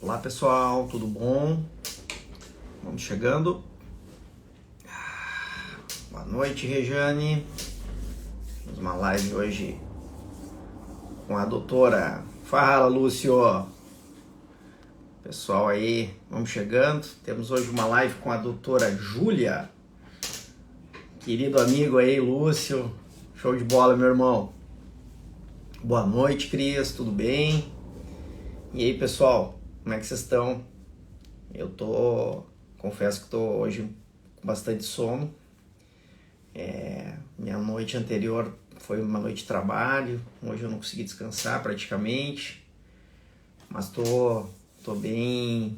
Olá pessoal, tudo bom? Vamos chegando. Boa noite, Rejane. Temos uma live hoje com a doutora. Fala, Lúcio. Pessoal aí, vamos chegando. Temos hoje uma live com a doutora Júlia. Querido amigo aí, Lúcio. Show de bola, meu irmão. Boa noite, Cris. Tudo bem? E aí, pessoal, como é que vocês estão? Confesso que estou hoje com bastante sono. Minha noite anterior foi uma noite de trabalho, hoje eu não consegui descansar praticamente, mas tô bem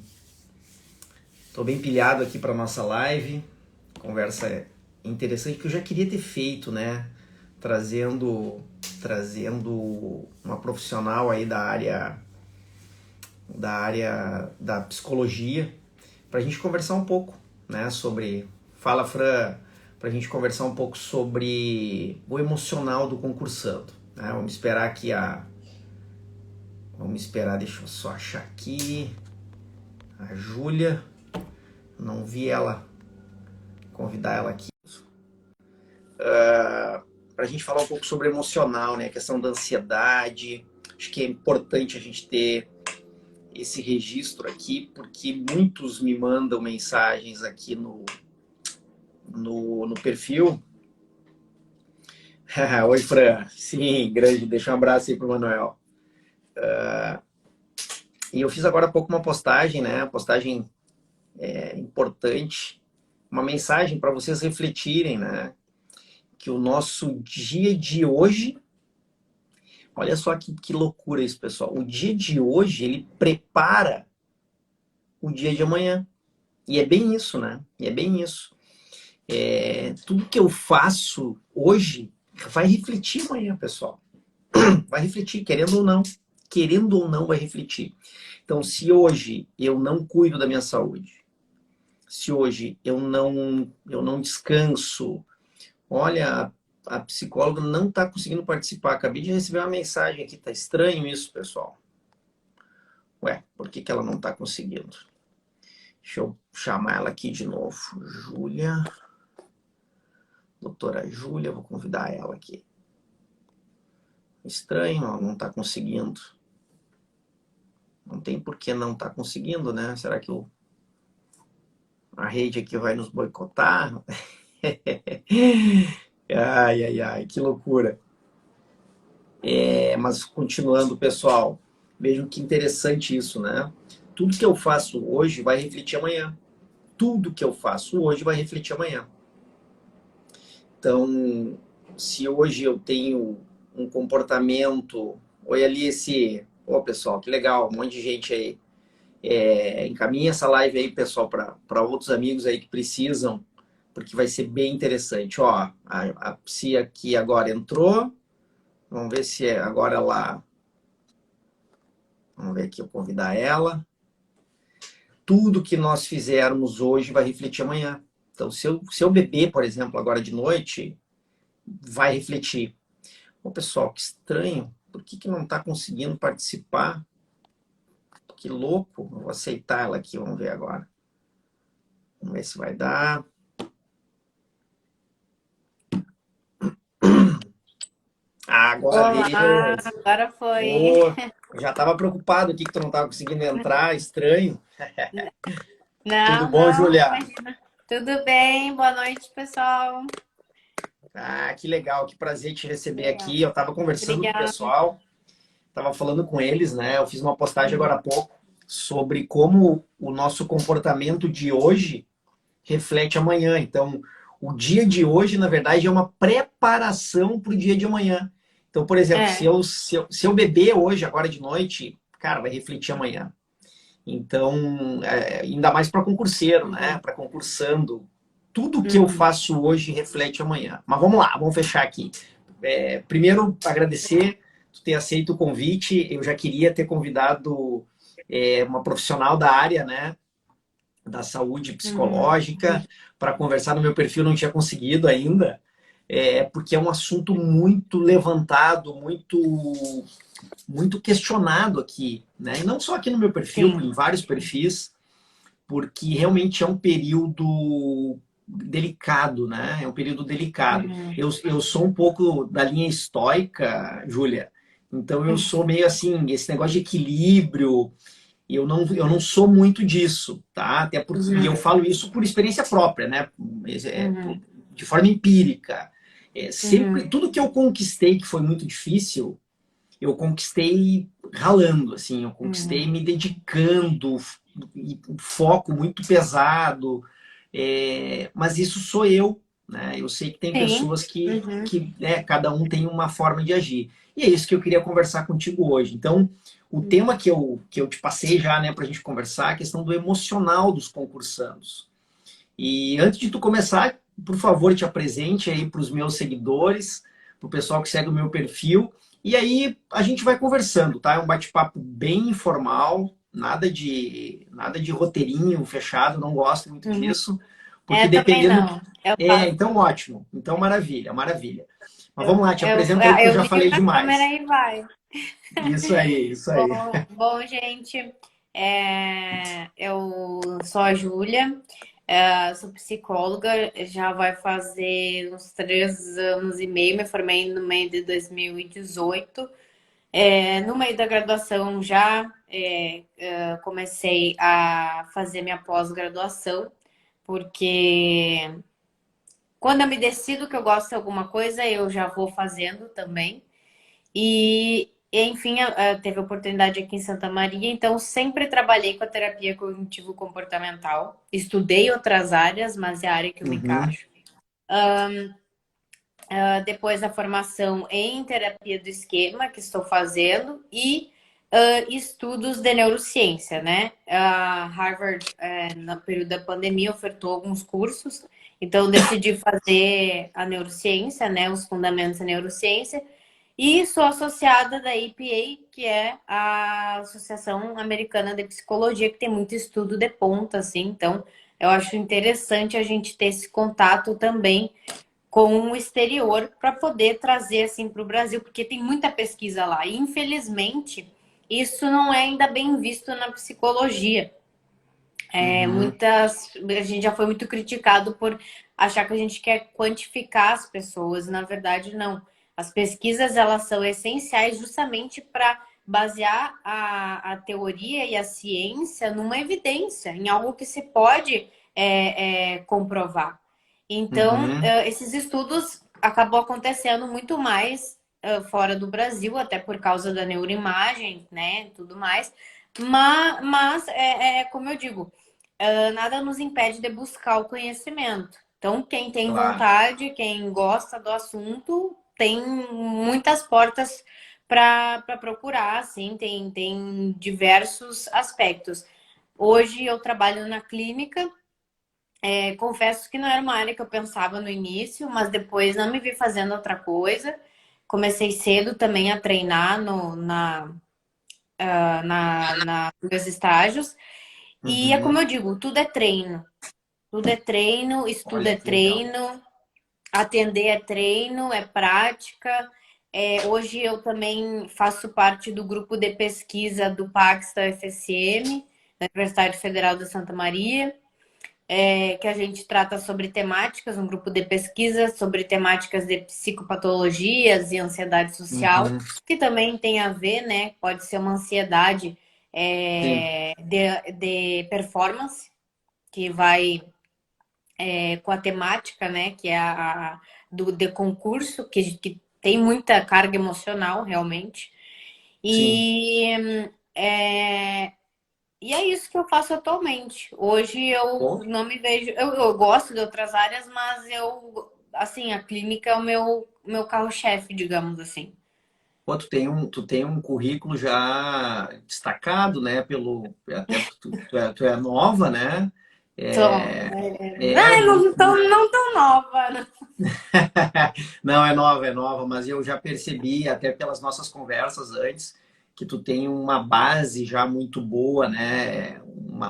pilhado aqui para nossa live. Conversa interessante que eu já queria ter feito, né? Trazendo uma profissional aí da área da psicologia, para a gente conversar um pouco, né, sobre... Fala, Fran, para a gente conversar um pouco sobre o emocional do concursando, né? Vamos esperar, deixa eu só achar aqui, a Júlia, não vi ela, convidar ela aqui, para a gente falar um pouco sobre emocional, né, a questão da ansiedade. Acho que é importante a gente ter esse registro aqui, porque muitos me mandam mensagens aqui no perfil. Oi, Fran. Sim, grande. Deixa um abraço aí pro Manuel. E eu fiz agora há pouco uma postagem, né? Postagem importante. Uma mensagem para vocês refletirem, né? Que o nosso dia de hoje... Olha só que loucura isso, pessoal. O dia de hoje, ele prepara o dia de amanhã. E é bem isso, né? E é bem isso. Tudo que eu faço hoje vai refletir amanhã, pessoal. Vai refletir, querendo ou não. Querendo ou não, vai refletir. Então, se hoje eu não cuido da minha saúde, se hoje eu não descanso, olha, a psicóloga não está conseguindo participar. Acabei de receber uma mensagem aqui, tá estranho isso, pessoal. Ué, por que ela não está conseguindo? Deixa eu chamar ela aqui de novo. Júlia. Doutora Júlia, vou convidar ela aqui. Estranho, ela não está conseguindo. Não tem por que não tá conseguindo, né? Será que a rede aqui vai nos boicotar? Ai, que loucura. Mas continuando, pessoal, vejam que interessante isso, né? Tudo que eu faço hoje vai refletir amanhã. Tudo que eu faço hoje vai refletir amanhã. Então, se hoje eu tenho um comportamento... Oi, Alice. Ô, pessoal, que legal, um monte de gente aí. Encaminha essa live aí, pessoal, para outros amigos aí que precisam, porque vai ser bem interessante. Ó, a Psi aqui agora entrou. Vamos ver se agora ela... Vamos ver aqui, eu convidar ela. Tudo que nós fizermos hoje vai refletir amanhã. Então, se eu beber, por exemplo, agora de noite, vai refletir. Ô, pessoal, que estranho. Por que não está conseguindo participar? Que louco. Eu vou aceitar ela aqui, vamos ver agora. Vamos ver se vai dar. Agora Olá, deu. agora foi. Já estava preocupado aqui que tu não estava conseguindo entrar, estranho. Tudo Não, bom, não, Julia? imagina. Tudo bem? Boa noite, pessoal. Ah, que legal, que prazer te receber Legal. aqui. Eu estava conversando com o Obrigada. pessoal, estava falando com eles, né? Eu fiz uma postagem agora há pouco sobre como o nosso comportamento de hoje reflete amanhã. Então, o dia de hoje, na verdade, é uma preparação para o dia de amanhã. Então, por exemplo, se É. eu, se, eu, se eu beber hoje, agora de noite, cara, vai refletir amanhã. Então, ainda mais para concurseiro, né? Uhum. Para concursando. Tudo que eu Uhum. faço hoje reflete amanhã. Mas vamos lá, vamos fechar aqui. Primeiro, agradecer por ter aceito o convite. Eu já queria ter convidado uma profissional da área, né? Da saúde Uhum. psicológica, para conversar no meu perfil, não tinha conseguido ainda. porque é um assunto muito levantado, muito questionado aqui, né? E não só aqui no meu perfil, Sim. em vários perfis, porque realmente é um período delicado, né? É um período delicado. Uhum. Eu sou um pouco da linha estoica, Júlia, então eu sou meio assim, esse negócio de equilíbrio, eu não sou muito disso, tá? Até porque, e eu Uhum. falo isso por experiência própria, né? Uhum. De forma empírica. Sempre, Uhum. tudo que eu conquistei que foi muito difícil, eu conquistei ralando, assim, eu conquistei Uhum. me dedicando, e um foco muito pesado, mas isso sou eu, né? Eu sei que tem Sim. pessoas que, Uhum. que né, cada um tem uma forma de agir. E é isso que eu queria conversar contigo hoje. Então, o tema que eu te passei já, né, para a gente conversar, é a questão do emocional dos concursandos. E antes de tu começar, por favor, te apresente aí para os meus seguidores, para o pessoal que segue o meu perfil. E aí a gente vai conversando, tá? É um bate-papo bem informal, nada de roteirinho fechado, não gosto muito Uhum. disso, porque Também dependendo. não. Eu faço. Então ótimo. Então maravilha, maravilha. Mas Eu, vamos lá, te eu, apresenta aí que eu eu já ligo falei a câmera demais. e vai. Isso aí, isso aí. Bom, gente, eu sou a Júlia, sou psicóloga, já vai fazer uns 3 anos e meio, me formei no meio de 2018. No meio da graduação já comecei a fazer minha pós-graduação, porque quando eu me decido que eu gosto de alguma coisa, eu já vou fazendo também. Enfim, teve oportunidade aqui em Santa Maria, então sempre trabalhei com a terapia cognitivo-comportamental. Estudei outras áreas, mas é a área que eu me Uhum, encaixo. Depois da formação em terapia do esquema, que estou fazendo, e estudos de neurociência, né? A Harvard, no período da pandemia, ofertou alguns cursos, então decidi fazer a neurociência, né? Os fundamentos da neurociência. E sou associada da APA, que é a Associação Americana de Psicologia, que tem muito estudo de ponta, assim. Então, eu acho interessante a gente ter esse contato também com o exterior para poder trazer assim para o Brasil, porque tem muita pesquisa lá. E, infelizmente, isso não é ainda bem visto na psicologia. uhum, A gente já foi muito criticado por achar que a gente quer quantificar as pessoas. Na verdade, não. As pesquisas elas são essenciais justamente para basear a teoria e a ciência numa evidência, em algo que se pode comprovar. Então, uhum. esses estudos acabam acontecendo muito mais fora do Brasil, até por causa da neuroimagem, né, tudo mais. Mas como eu digo, nada nos impede de buscar o conhecimento. Então, quem tem Claro. vontade, quem gosta do assunto, tem muitas portas para procurar, assim, tem diversos aspectos. Hoje eu trabalho na clínica, confesso que não era uma área que eu pensava no início, mas depois não me vi fazendo outra coisa. Comecei cedo também a treinar nos meus estágios. E é como Uhum. eu digo, tudo é treino. Tudo é treino, estudo Olha é que legal. treino, atender é treino, é prática. Hoje eu também faço parte do grupo de pesquisa do PAX da UFSM, da Universidade Federal de Santa Maria, que a gente trata sobre temáticas, um grupo de pesquisa sobre temáticas de psicopatologias e ansiedade social, Uhum. que também tem a ver, né? Pode ser uma ansiedade Sim, de performance, que vai com a temática, né, que é do de concurso, que tem muita carga emocional, realmente. sim. E é, e é isso que eu faço atualmente. Hoje eu Pô, não me vejo. Eu gosto de outras áreas, mas assim, a clínica é o meu carro-chefe, digamos assim. tu tem um currículo já destacado, né? Até porque tu é nova, né? Só. É, Ah, eu muito. não tão nova, né? Não, é nova, mas eu já percebi, até pelas nossas conversas antes, que tu tem uma base já muito boa, né?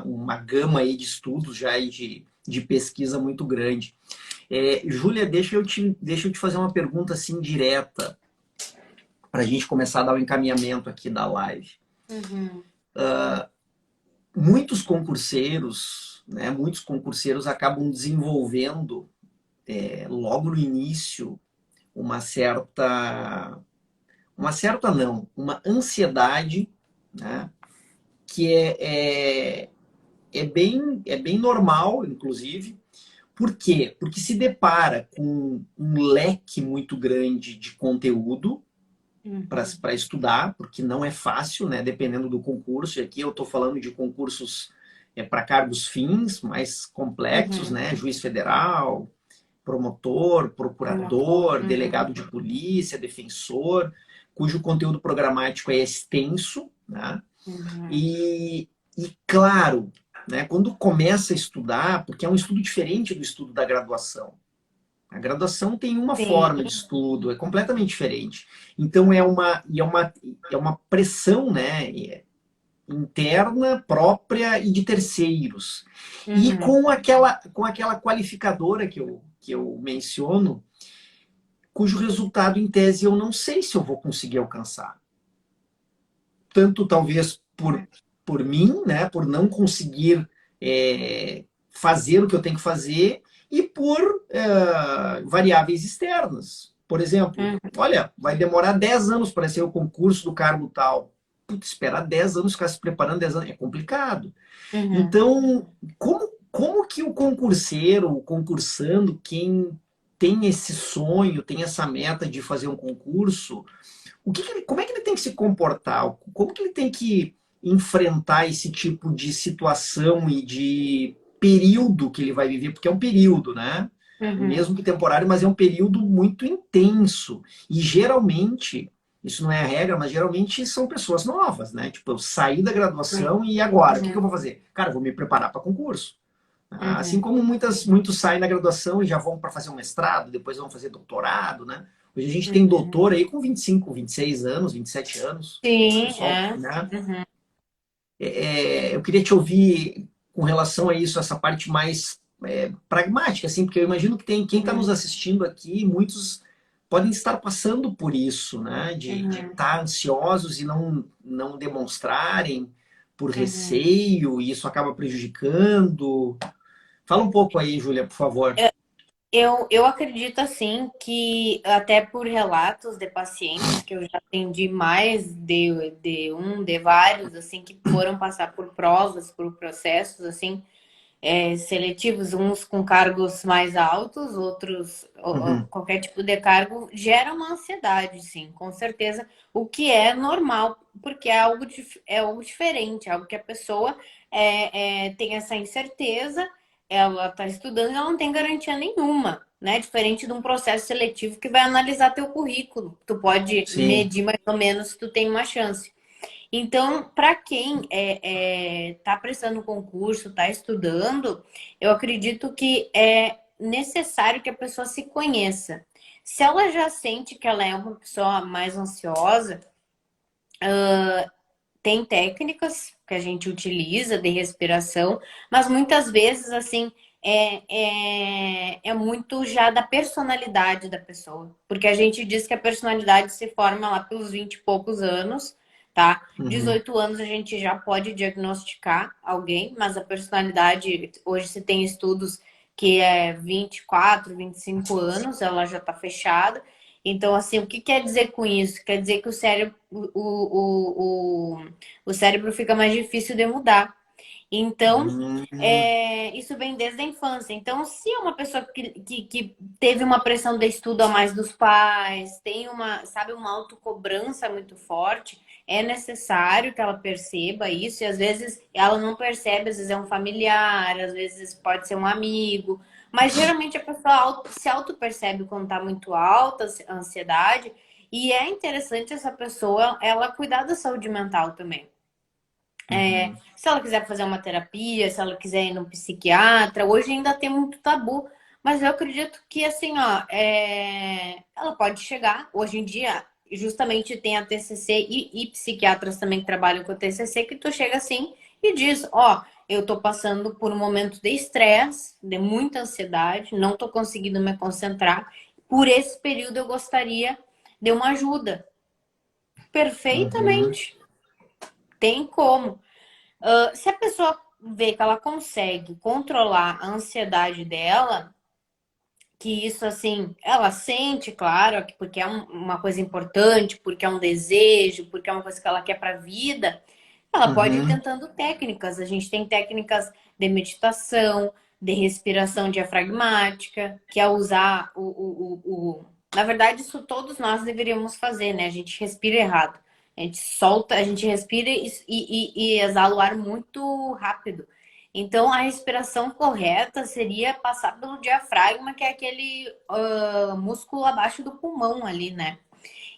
Uma gama aí de estudos já e de pesquisa muito grande. Júlia, deixa eu te fazer uma pergunta assim direta, para a gente começar a dar o encaminhamento aqui da live. Uhum. Muitos concurseiros, né, muitos concurseiros acabam desenvolvendo, logo no início, uma ansiedade, né, que é bem normal, inclusive. Por quê? Porque se depara com um leque muito grande de conteúdo Uhum. para estudar, porque não é fácil, né? Dependendo do concurso. E aqui eu estou falando de concursos para cargos fins mais complexos, Uhum. né? Juiz federal, promotor, Promotor. procurador, delegado de polícia, defensor, cujo conteúdo programático é extenso, né? Uhum. E claro, né, quando começa a estudar, porque é um estudo diferente do estudo da graduação. A graduação tem uma Sim. forma de estudo, é completamente diferente. Então é uma pressão, né, interna, própria e de terceiros. E Uhum. com aquela qualificadora que eu menciono, cujo resultado, em tese, eu não sei se eu vou conseguir alcançar. Tanto talvez por mim, né, por não conseguir fazer o que eu tenho que fazer, e por variáveis externas. Por exemplo, Uhum. olha, vai demorar 10 anos para ser o concurso do cargo tal. Putz, esperar 10 anos, ficar se preparando 10 anos, é complicado. Uhum. Então, como que o concurseiro, o concursando, quem tem esse sonho, tem essa meta de fazer um concurso, como é que ele tem que se comportar? Como que ele tem que enfrentar esse tipo de situação e de período que ele vai viver? Porque é um período, né? Uhum. Mesmo que temporário, mas é um período muito intenso. E geralmente, isso não é a regra, mas geralmente são pessoas novas, né? Tipo, eu saí da Sim. graduação e agora? O que eu Uhum. vou fazer? Cara, eu vou me preparar para concurso. Assim Uhum. como muitos saem da graduação e já vão para fazer um mestrado, depois vão fazer doutorado, né? Hoje a gente tem Uhum. doutor aí com 25, 26 anos, 27 anos. Sim, Pessoal, é. né? Uhum. Eu queria te ouvir com relação a isso, essa parte mais pragmática, assim, porque eu imagino que tem quem está nos Uhum. assistindo aqui, muitos podem estar passando por isso, né? De Uhum. estar ansiosos e não demonstrarem por Uhum. receio, e isso acaba prejudicando. Fala um pouco aí, Júlia, por favor. Eu acredito assim que até por relatos de pacientes que eu já atendi mais de vários assim que foram passar por provas, por processos assim seletivos, uns com cargos mais altos, outros Uhum, qualquer tipo de cargo gera uma ansiedade, sim, com certeza, o que é normal, porque é algo diferente, algo que a pessoa tem essa incerteza, ela está estudando e ela não tem garantia nenhuma. Né? Diferente de um processo seletivo que vai analisar teu currículo. Tu pode sim. medir mais ou menos se tu tem uma chance. Então, para quem está prestando concurso, está estudando, eu acredito que é necessário que a pessoa se conheça. Se ela já sente que ela é uma pessoa mais ansiosa, tem técnicas que a gente utiliza de respiração, mas muitas vezes, assim, é muito já da personalidade da pessoa. Porque a gente diz que a personalidade se forma lá pelos 20 e poucos anos, tá? Uhum, 18 anos a gente já pode diagnosticar alguém, mas a personalidade, hoje se tem estudos que é 24, 25 anos, ela já tá fechada. Então, assim, o que quer dizer com isso? Quer dizer que o cérebro, o cérebro fica mais difícil de mudar. Então, uhum, isso vem desde a infância. Então, se é uma pessoa que teve uma pressão de estudo a mais dos pais, tem sabe, uma autocobrança muito forte, é necessário que ela perceba isso, e às vezes ela não percebe, às vezes é um familiar, às vezes pode ser um amigo, mas geralmente a pessoa se auto-percebe quando está muito alta a ansiedade, e é interessante essa pessoa, ela cuidar da saúde mental também. uhum. Se ela quiser fazer uma terapia, se ela quiser ir no psiquiatra, hoje ainda tem muito tabu, mas eu acredito que assim, ó, ela pode chegar. Hoje em dia, justamente tem a TCC e psiquiatras também que trabalham com a TCC, que tu chega assim e diz, ó, eu tô passando por um momento de estresse, de muita ansiedade, não tô conseguindo me concentrar. Por esse período eu gostaria de uma ajuda. Uhum. Perfeitamente. Tem como. Se a pessoa vê que ela consegue controlar a ansiedade dela, que isso assim, ela sente, claro, que porque é uma coisa importante, porque é um desejo, porque é uma coisa que ela quer para a vida, ela pode ir Uhum. tentando técnicas. A gente tem técnicas de meditação, de respiração diafragmática, que é usar Na verdade, isso todos nós deveríamos fazer, né? A gente respira errado. A gente solta, a gente respira e exala o ar muito rápido. Então, a respiração correta seria passar pelo diafragma, que é aquele músculo abaixo do pulmão ali, né?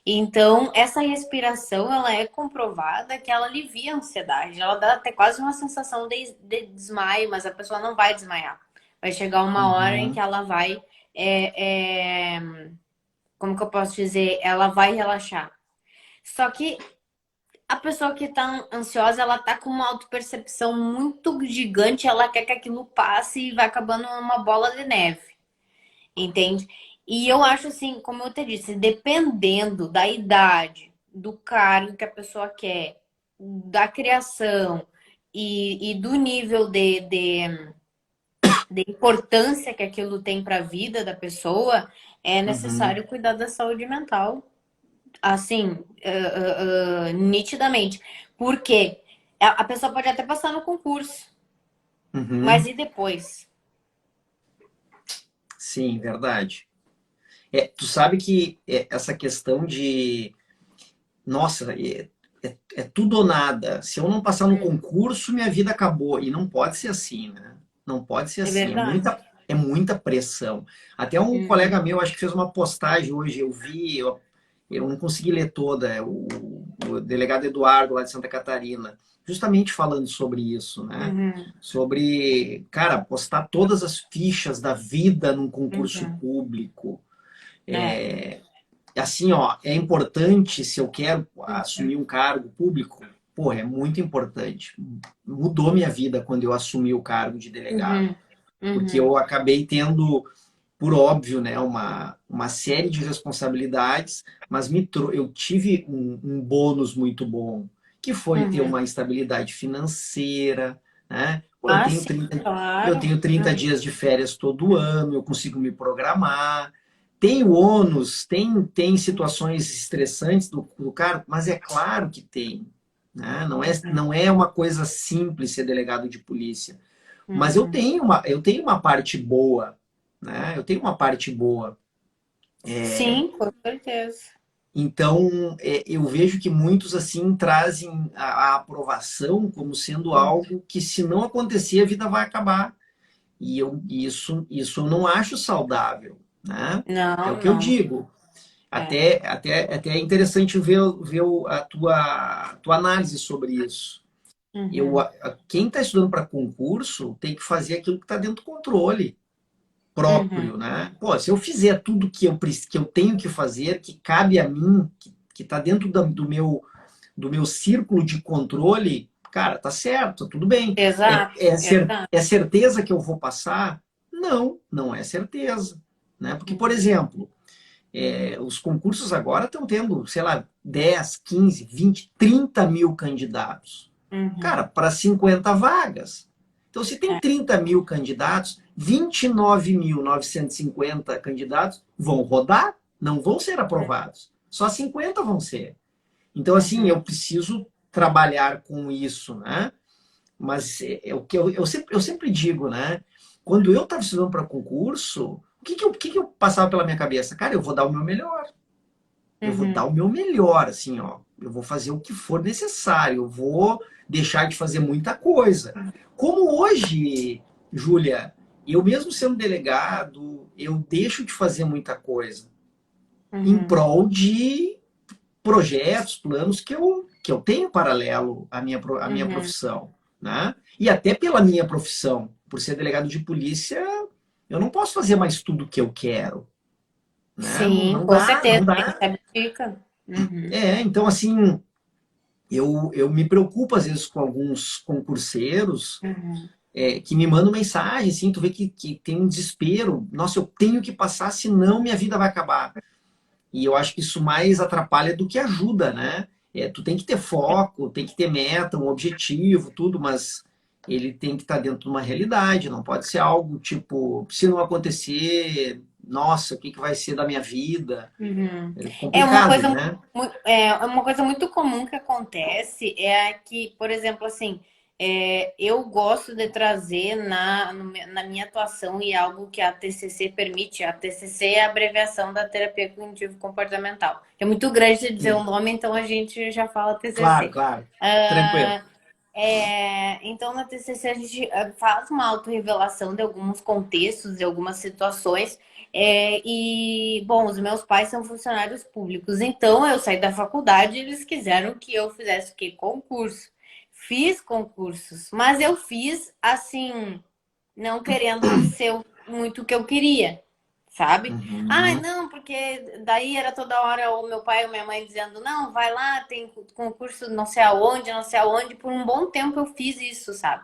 Então, essa respiração, ela é comprovada que ela alivia a ansiedade. Ela dá até quase uma sensação de desmaio, mas a pessoa não vai desmaiar. Vai chegar uma hora em que Uhum. ela vai, como que eu posso dizer? Ela vai relaxar. Só que a pessoa que tá ansiosa, ela tá com uma autopercepção muito gigante, ela quer que aquilo passe e vai acabando uma bola de neve, entende? E eu acho assim, como eu te disse, dependendo da idade, do cargo que a pessoa quer, da criação e do nível de importância que aquilo tem para a vida da pessoa, é Uhum. necessário cuidar da saúde mental. Assim, nitidamente. Porque a pessoa pode até passar no concurso, mas Uhum. e depois? Sim, verdade. Tu sabe que essa questão de, nossa, é tudo ou nada. Se eu não passar no concurso, minha vida acabou. E não pode ser assim, né? Não pode ser É assim. verdade. É muita pressão. Até um colega Uhum, meu, acho que fez uma postagem hoje, eu não consegui ler toda, o delegado Eduardo, lá de Santa Catarina, justamente falando sobre isso, né? uhum, Sobre, cara, postar todas as fichas da vida num concurso uhum. público. É. Assim, ó, é importante se eu quero assumir um cargo público, pô, é muito importante. Mudou minha vida quando eu assumi o cargo de delegado, Uhum, porque uhum, eu acabei tendo, por óbvio, né, uma série de responsabilidades, mas eu tive um bônus muito bom, que foi ter uhum. uma estabilidade financeira, né? Pô, Ah, sim, eu claro. tenho 30 Uhum, dias de férias todo ano, eu consigo me programar. Tem o ônus, tem situações estressantes do cara, mas é claro que tem. Né? uhum, Não é uma coisa simples ser delegado de polícia. Mas uhum. eu tenho uma parte boa, né? Eu tenho uma parte boa. Sim, com certeza. Então, eu vejo que muitos assim trazem a aprovação como sendo Uhum. algo que, se não acontecer, a vida vai acabar. Isso eu não acho saudável, né? É o Não, que eu não. Digo. É. Até é interessante ver a tua análise sobre isso. Uhum, Quem está estudando para concurso tem que fazer aquilo que está dentro do controle uhum, próprio, né? Pô, se eu fizer tudo que eu tenho que fazer, que cabe a mim, que está dentro do meu círculo de controle, cara, tá certo, tudo bem. exato, exato. É certeza que eu vou passar? Não, não é certeza. Né? Porque, por Uhum, exemplo, os concursos agora estão tendo, sei lá, 10, 15, 20, 30 mil candidatos. Cara, uhum. para 50 vagas. Então, se tem É. 30 mil candidatos, 29.950 candidatos vão rodar, não vão ser aprovados. Só 50 vão ser. Então, assim, Uhum, eu preciso trabalhar com isso, né? Mas é o que eu sempre digo, né? Quando eu estava estudando para concurso, o que que eu passava pela minha cabeça? Cara, eu vou dar o meu melhor. Eu vou dar uhum. o meu melhor, assim, ó. Eu vou fazer o que for necessário. Eu vou deixar de fazer muita coisa. Como hoje, Júlia, eu mesmo sendo delegado, eu deixo de fazer muita coisa em Uhum, prol de projetos, planos que eu tenho paralelo à minha uhum. profissão, né? E até pela minha profissão, por ser delegado de polícia, eu não posso fazer mais tudo que eu quero, né? Sim, Não com dá, não certeza. A gente dá. se abdica. Uhum. Então assim, eu me preocupo às vezes com alguns concurseiros Uhum. que me mandam mensagem, assim, tu vê que tem um desespero. Nossa, eu tenho que passar, senão minha vida vai acabar. E eu acho que isso mais atrapalha do que ajuda, né? Tu tem que ter foco, tem que ter meta, um objetivo, tudo, mas ele tem que estar dentro de uma realidade, não pode ser algo tipo, se não acontecer, nossa, o que que vai ser da minha vida? Uhum. É É uma complicado, coisa, né? é uma coisa muito comum que acontece é que, por exemplo, assim, eu gosto de trazer na minha atuação e algo que a TCC permite. A TCC é a abreviação da terapia cognitivo-comportamental. É muito grande de dizer o Sim, nome, então a gente já fala claro, TCC. claro. Tranquilo. Ah, então, na TCC, a gente faz uma autorrevelação de alguns contextos, de algumas situações. Bom, os meus pais são funcionários públicos, então eu saí da faculdade e eles quiseram que eu fizesse o quê? Concurso. Fiz concursos, mas eu fiz assim, não querendo ser muito o que eu queria, sabe? Ah, Uhum. não, porque daí era toda hora o meu pai ou minha mãe dizendo, não, vai lá, tem concurso não sei aonde, não sei aonde. Por um bom tempo eu fiz isso, sabe?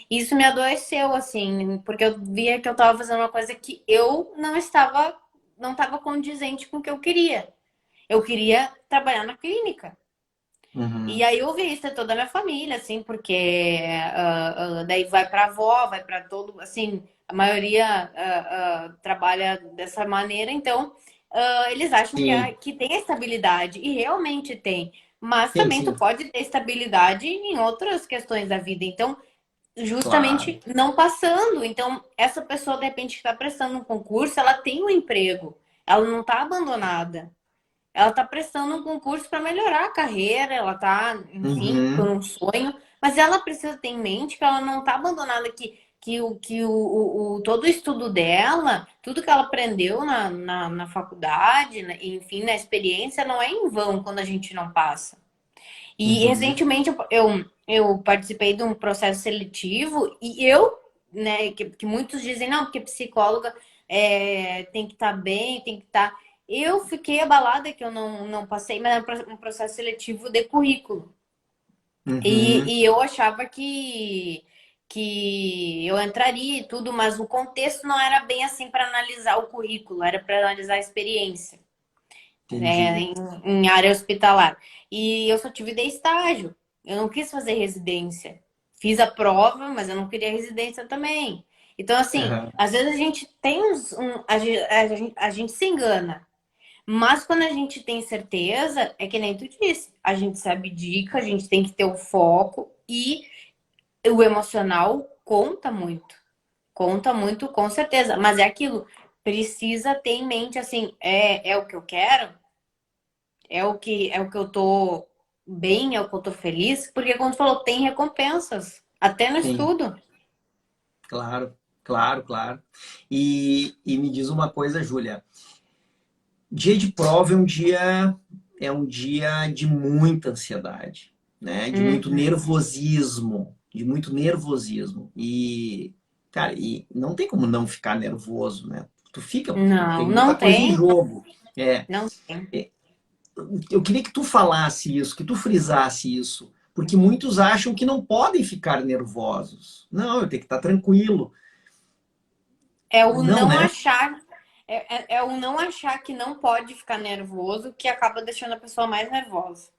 Isso me adoeceu, assim, porque eu via que eu estava fazendo uma coisa que eu não estava condizente com o que eu queria. Eu queria trabalhar na clínica. E Uhum. aí eu vi isso de toda a minha família, assim, porque daí vai para avó, vai para todo, assim, a maioria trabalha dessa maneira, então eles acham Sim, que tem estabilidade, e realmente tem, mas tem também tu sim. pode ter estabilidade em outras questões da vida, então, Claro. justamente não passando. Então, essa pessoa, de repente, que está prestando um concurso, ela tem um emprego, ela não está abandonada. Ela está prestando um concurso para melhorar a carreira, ela está, enfim, por Uhum. um sonho, mas ela precisa ter em mente que ela não está abandonada, todo o estudo dela, tudo que ela aprendeu na faculdade, enfim, na experiência, não é em vão quando a gente não passa. E Uhum. recentemente eu participei de um processo seletivo e eu, né, que muitos dizem, não, porque psicóloga tem que estar bem, tem que estar. Eu fiquei abalada que eu não passei, mas era um processo seletivo de currículo. Uhum. E eu achava que eu entraria e tudo, mas o contexto não era bem assim para analisar o currículo, era para analisar a experiência Entendi. em área hospitalar. E eu só tive de estágio. Eu não quis fazer residência. Fiz a prova, mas eu não queria residência também. Então, assim, Aham. às vezes a gente tem a gente se engana. Mas quando a gente tem certeza, é que nem tu disse, a gente se abdica, a gente tem que ter o foco e o emocional conta muito. Conta muito, com certeza. Mas é aquilo, precisa ter em mente assim, é o que eu quero? É o que eu tô bem, é o que eu tô feliz, porque como tu falou, tem recompensas, até no Sim, estudo. claro, claro, claro. E me diz uma coisa, Júlia. Dia de prova é um dia de muita ansiedade, né? De muito Uhum. nervosismo, de muito nervosismo. E, cara, e não tem como não ficar nervoso, né? Tu fica, porque tem Não, muita não coisa em tem, jogo. É, não tem. eu queria que tu falasse isso, que tu frisasse isso, porque muitos acham que não podem ficar nervosos. Não, eu tenho que estar tranquilo. É o Não, não né? achar, é o não achar que não pode ficar nervoso que acaba deixando a pessoa mais nervosa.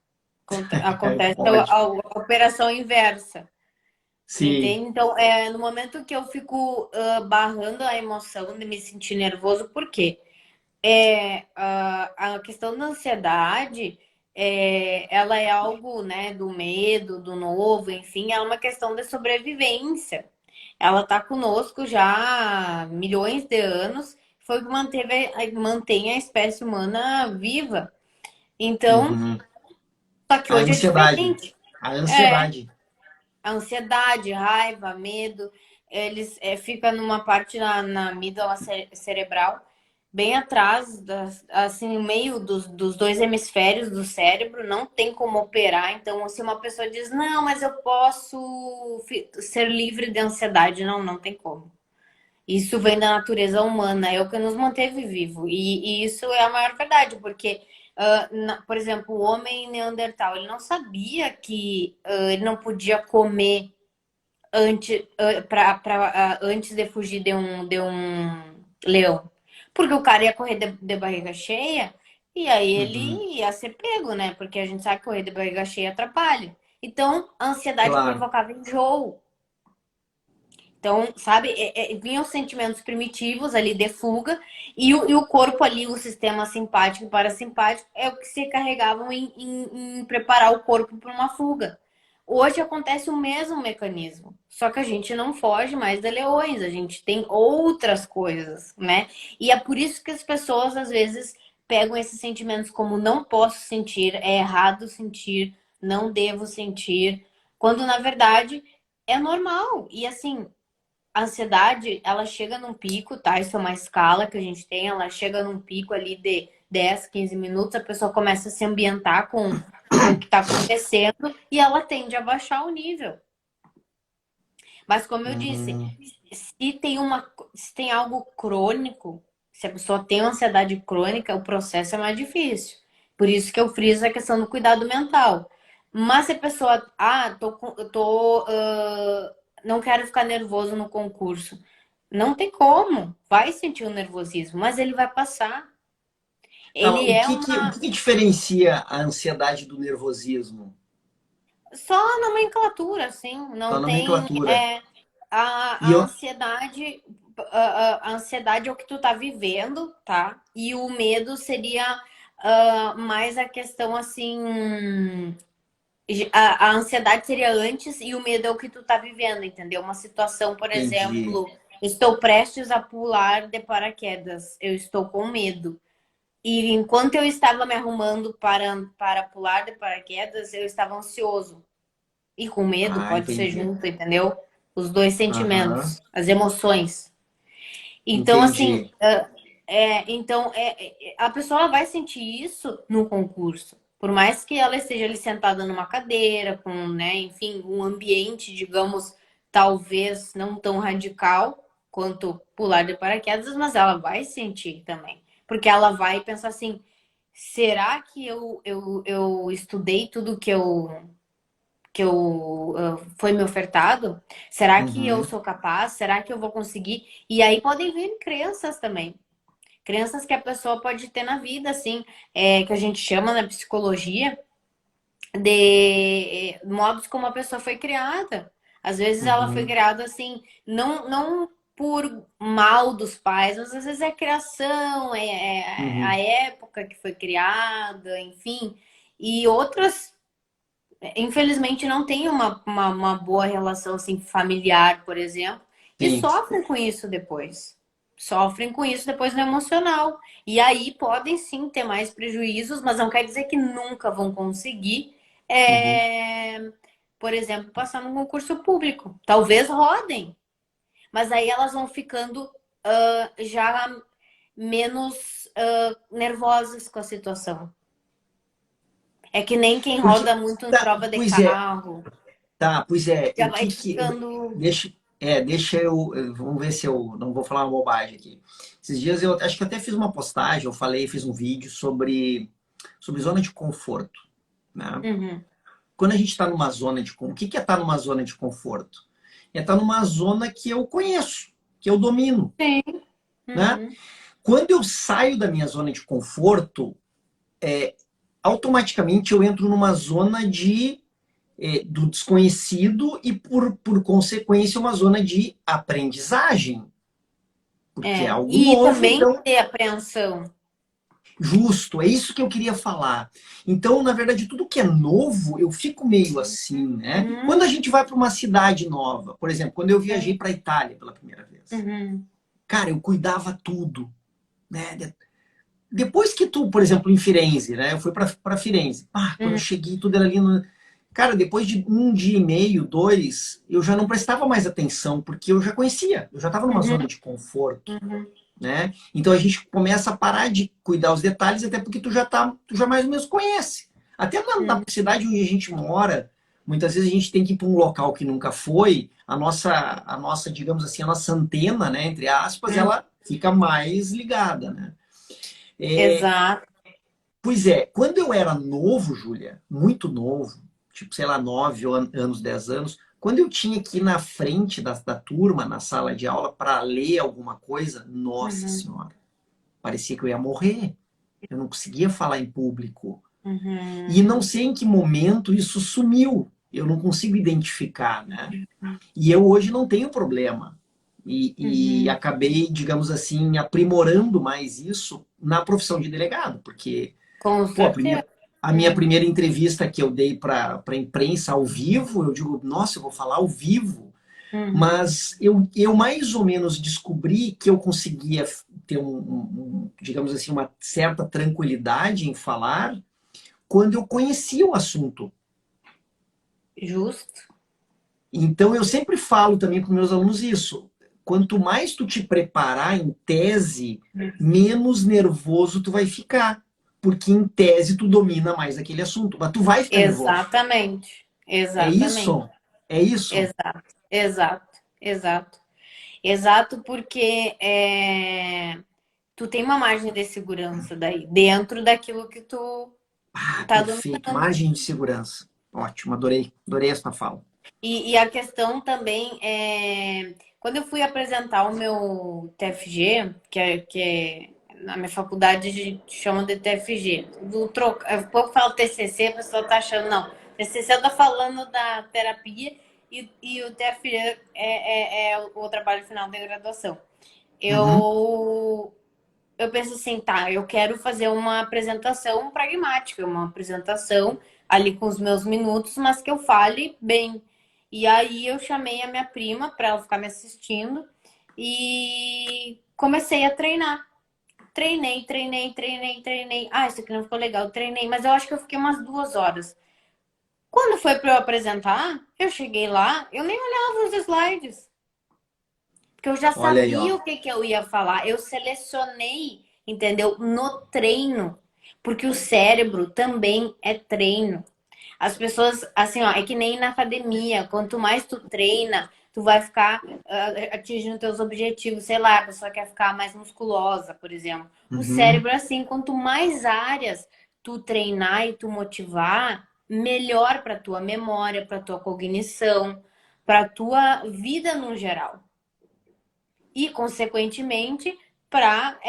Acontece Pode. a operação inversa. Sim. Entende? Então, no momento que eu fico barrando a emoção de me sentir nervoso, por quê? A questão da ansiedade, ela é algo, né, do medo, do novo, enfim, é uma questão de sobrevivência. Ela está conosco já há milhões de anos, foi o que mantém a espécie humana viva. Então, Uhum. só que A hoje é ansiedade. diferente. A É, ansiedade. a ansiedade, raiva, medo, eles ficam numa parte na amígdala cerebral, bem atrás, assim, no meio dos dois hemisférios do cérebro, não tem como operar. Então, se uma pessoa diz, não, mas eu posso ser livre de ansiedade, não tem como. Isso vem da natureza humana, é o que nos manteve vivo. E isso é a maior verdade, porque Por exemplo, o homem neandertal, ele não sabia que ele não podia comer antes de fugir de um leão. Porque o cara ia correr de barriga cheia e aí Uhum. ele ia ser pego, né? Porque a gente sabe que correr de barriga cheia atrapalha. Então, a ansiedade Claro. provocava enjoo. Então, sabe, vinham sentimentos primitivos ali de fuga, e o corpo ali, o sistema simpático e parasimpático, é o que se carregavam em preparar o corpo para uma fuga. Hoje acontece o mesmo mecanismo, só que a gente não foge mais de leões, a gente tem outras coisas, né? E é por isso que as pessoas, às vezes, pegam esses sentimentos como não posso sentir, é errado sentir, não devo sentir, quando na verdade é normal. E assim, a ansiedade, ela chega num pico, tá? Isso é uma escala que a gente tem, ela chega num pico ali de 10, 15 minutos, a pessoa começa a se ambientar com o que tá acontecendo e ela tende a baixar o nível. Mas como eu disse, Hum. se tem algo crônico, se a pessoa tem uma ansiedade crônica, o processo é mais difícil. Por isso que eu friso a questão do cuidado mental. Mas se a pessoa, não quero ficar nervoso no concurso. Não tem como. Vai sentir o nervosismo, mas ele vai passar. Tá, Ele é o uma. que que diferencia a ansiedade do nervosismo? Só a nomenclatura, assim. Só a Não tem. nomenclatura. E A eu, ansiedade. A ansiedade é o que tu tá vivendo, tá? E o medo seria mais a questão assim. A ansiedade seria antes e o medo é o que tu tá vivendo, entendeu? Uma situação, por entendi. exemplo, estou prestes a pular de paraquedas, eu estou com medo. E enquanto eu estava me arrumando para pular de paraquedas, eu estava ansioso. E com medo Ah, pode ser entendi. junto, entendeu? Os dois Aham, sentimentos, as emoções. Então, assim, entendi. a pessoa ela vai sentir isso no concurso. Por mais que ela esteja ali sentada numa cadeira, com, né, enfim, um ambiente, digamos, talvez não tão radical quanto pular de paraquedas, mas ela vai sentir também. Porque ela vai pensar assim: será que eu estudei tudo que foi me ofertado? Será que eu Uhum, sou capaz? Será que eu vou conseguir? E aí podem vir crenças também. Crenças que a pessoa pode ter na vida, assim, que a gente chama na psicologia de modos como a pessoa foi criada. Às vezes ela foi uhum, criada assim, não por mal dos pais, mas às vezes é a criação, é a uhum. época que foi criada, enfim. E outras infelizmente não tem uma boa relação assim familiar, por exemplo, e Sim. sofrem com isso depois. Sofrem com isso depois no emocional. E aí podem sim ter mais prejuízos, mas não quer dizer que nunca vão conseguir, Uhum. por exemplo, passar num concurso público. Talvez rodem, mas aí elas vão ficando já menos nervosas com a situação. É que nem quem Porque, roda muito em tá, prova de pois é, carro. tá, pois é. Já O vai que ficando. deixa vamos ver se eu não vou falar uma bobagem aqui. Esses dias eu acho que eu até fiz uma postagem, eu falei, fiz um vídeo sobre zona de conforto, né? Uhum. Quando a gente está numa zona de conforto, o que é estar numa zona de conforto? É estar numa zona que eu conheço, que eu domino, Sim. né? Uhum. Quando eu saio da minha zona de conforto, automaticamente eu entro numa zona do desconhecido e, por consequência, uma zona de aprendizagem, porque é É. algo E novo, também então, ter apreensão. justo, é isso que eu queria falar. Então, na verdade, tudo que é novo, eu fico meio assim, né? Quando Uhum. a gente vai para uma cidade nova, por exemplo, quando eu É. viajei para a Itália pela primeira vez, Uhum. cara, eu cuidava tudo, né? Depois que tu, por exemplo, em Firenze, né? Eu fui para Firenze. Ah, quando eu Uhum. cheguei, tudo era ali no. Cara, depois de um dia e meio, dois, eu já não prestava mais atenção, porque eu já conhecia, eu já estava numa Uhum. zona de conforto, Uhum. né? Então a gente começa a parar de cuidar os detalhes, até porque tu já mais ou menos conhece. Até na Uhum. cidade onde a gente mora, muitas vezes a gente tem que ir para um local que nunca foi, a nossa, digamos assim, a nossa antena, né, entre aspas, Uhum. ela fica mais ligada, né? É, Exato. Pois é, quando eu era novo, Júlia, muito novo, tipo, sei lá, 9 anos, 10 anos, quando eu tinha que ir na frente da turma, na sala de aula, para ler alguma coisa, nossa Uhum, senhora, parecia que eu ia morrer. Eu não conseguia falar em público. E uhum, não sei em que momento isso sumiu. Eu não consigo identificar, né? E eu hoje não tenho problema. E uhum. acabei, digamos assim, aprimorando mais isso na profissão de delegado, porque Com pô, certeza. a minha primeira entrevista que eu dei para a imprensa ao vivo, eu digo, nossa, eu vou falar ao vivo. Uhum. Mas eu mais ou menos descobri que eu conseguia ter digamos assim, uma certa tranquilidade em falar quando eu conhecia o assunto. Justo. Então eu sempre falo também para meus alunos isso. Quanto mais tu te preparar em tese, menos nervoso tu vai ficar. Porque em tese tu domina mais aquele assunto, mas tu vai ficar nervoso. Exatamente. É Exatamente. isso? É isso? Exato. Exato. Exato. Exato, porque tu tem uma margem de segurança daí, dentro daquilo que tu Ah, tá perfeito. dominando. Margem de segurança. Ótimo, adorei. Adorei essa fala. E a questão também quando eu fui apresentar o meu TFG, que é na minha faculdade a gente chama de TFG, o povo fala TCC, a pessoa tá achando, não, TCC tá falando da terapia e o TFG é o trabalho final da graduação. Uhum. Eu penso assim, tá, eu quero fazer uma apresentação pragmática, uma apresentação ali com os meus minutos, mas que eu fale bem. E aí eu chamei a minha prima para ela ficar me assistindo e comecei a treinar. Treinei, treinei, treinei, treinei. Ah, isso aqui não ficou legal. Treinei, mas eu acho que eu fiquei umas 2 horas. Quando foi para eu apresentar, eu cheguei lá, eu nem olhava os slides. Porque eu já Olha aí, ó. sabia o que, que eu ia falar. Eu selecionei, entendeu? No treino. Porque o cérebro também é treino. As pessoas, assim, ó, é que nem na academia. Quanto mais tu treina, tu vai ficar atingindo teus objetivos. Sei lá, a pessoa quer ficar mais musculosa, por exemplo. O Uhum. cérebro é assim. Quanto mais áreas tu treinar e tu motivar, melhor para tua memória, para tua cognição, para tua vida no geral e, consequentemente, para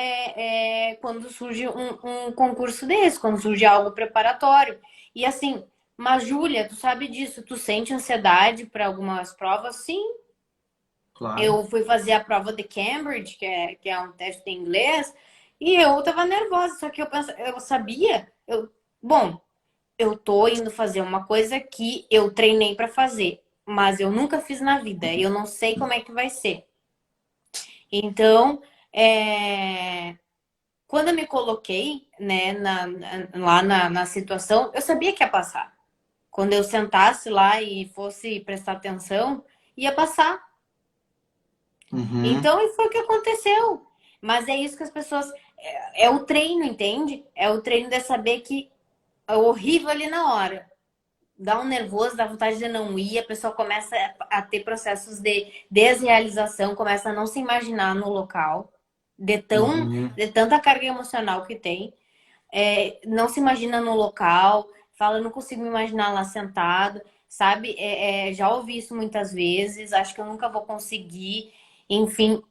quando surge um concurso desse, quando surge algo preparatório. E assim, mas Júlia, tu sabe disso? Tu sente ansiedade para algumas provas? Sim. Claro. Eu fui fazer a prova de Cambridge, que é um teste em inglês, e eu tava nervosa, só que eu sabia, bom, eu tô indo fazer uma coisa que eu treinei para fazer, mas eu nunca fiz na vida, e eu não sei como é que vai ser. Então, quando eu me coloquei, né, lá na situação, eu sabia que ia passar. Quando eu sentasse lá e fosse prestar atenção, ia passar. Uhum. Então, e foi o que aconteceu. Mas é isso que as pessoas. É o treino, entende? É o treino de saber que é horrível ali na hora. Dá um nervoso, dá vontade de não ir, a pessoa começa a ter processos de desrealização, começa a não se imaginar no local, Uhum. de tanta carga emocional que tem, não se imagina no local, fala, não consigo me imaginar lá sentado, sabe? Já ouvi isso muitas vezes, acho que eu nunca vou conseguir, enfim,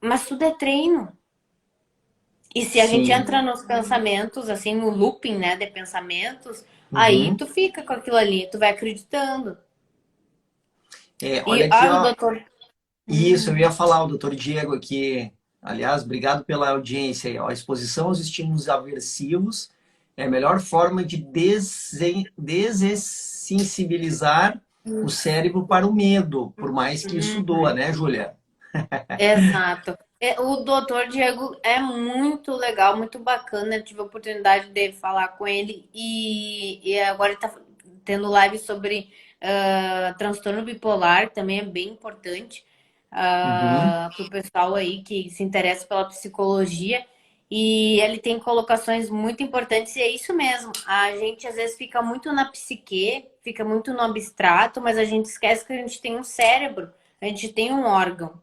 mas tudo é treino. E se a gente Sim. entra nos pensamentos, assim, no looping, né, de pensamentos, aí Uhum. tu fica com aquilo ali, tu vai acreditando. É, E, olha aqui, o ó. doutor. Isso, eu Hum, ia falar, o doutor Diego aqui. Aliás, obrigado pela audiência aí, ó. A exposição aos estímulos aversivos é a melhor forma de dessensibilizar o cérebro para o medo, por mais que isso doa, uhum. né, Júlia? Exato. O doutor Diego é muito legal, muito bacana. Eu tive a oportunidade de falar com ele e agora ele tá tendo live sobre transtorno bipolar, também é bem importante Uhum. para o pessoal aí que se interessa pela psicologia. E ele tem colocações muito importantes, e é isso mesmo. A gente às vezes fica muito na psique, fica muito no abstrato, mas a gente esquece que a gente tem um cérebro, a gente tem um órgão.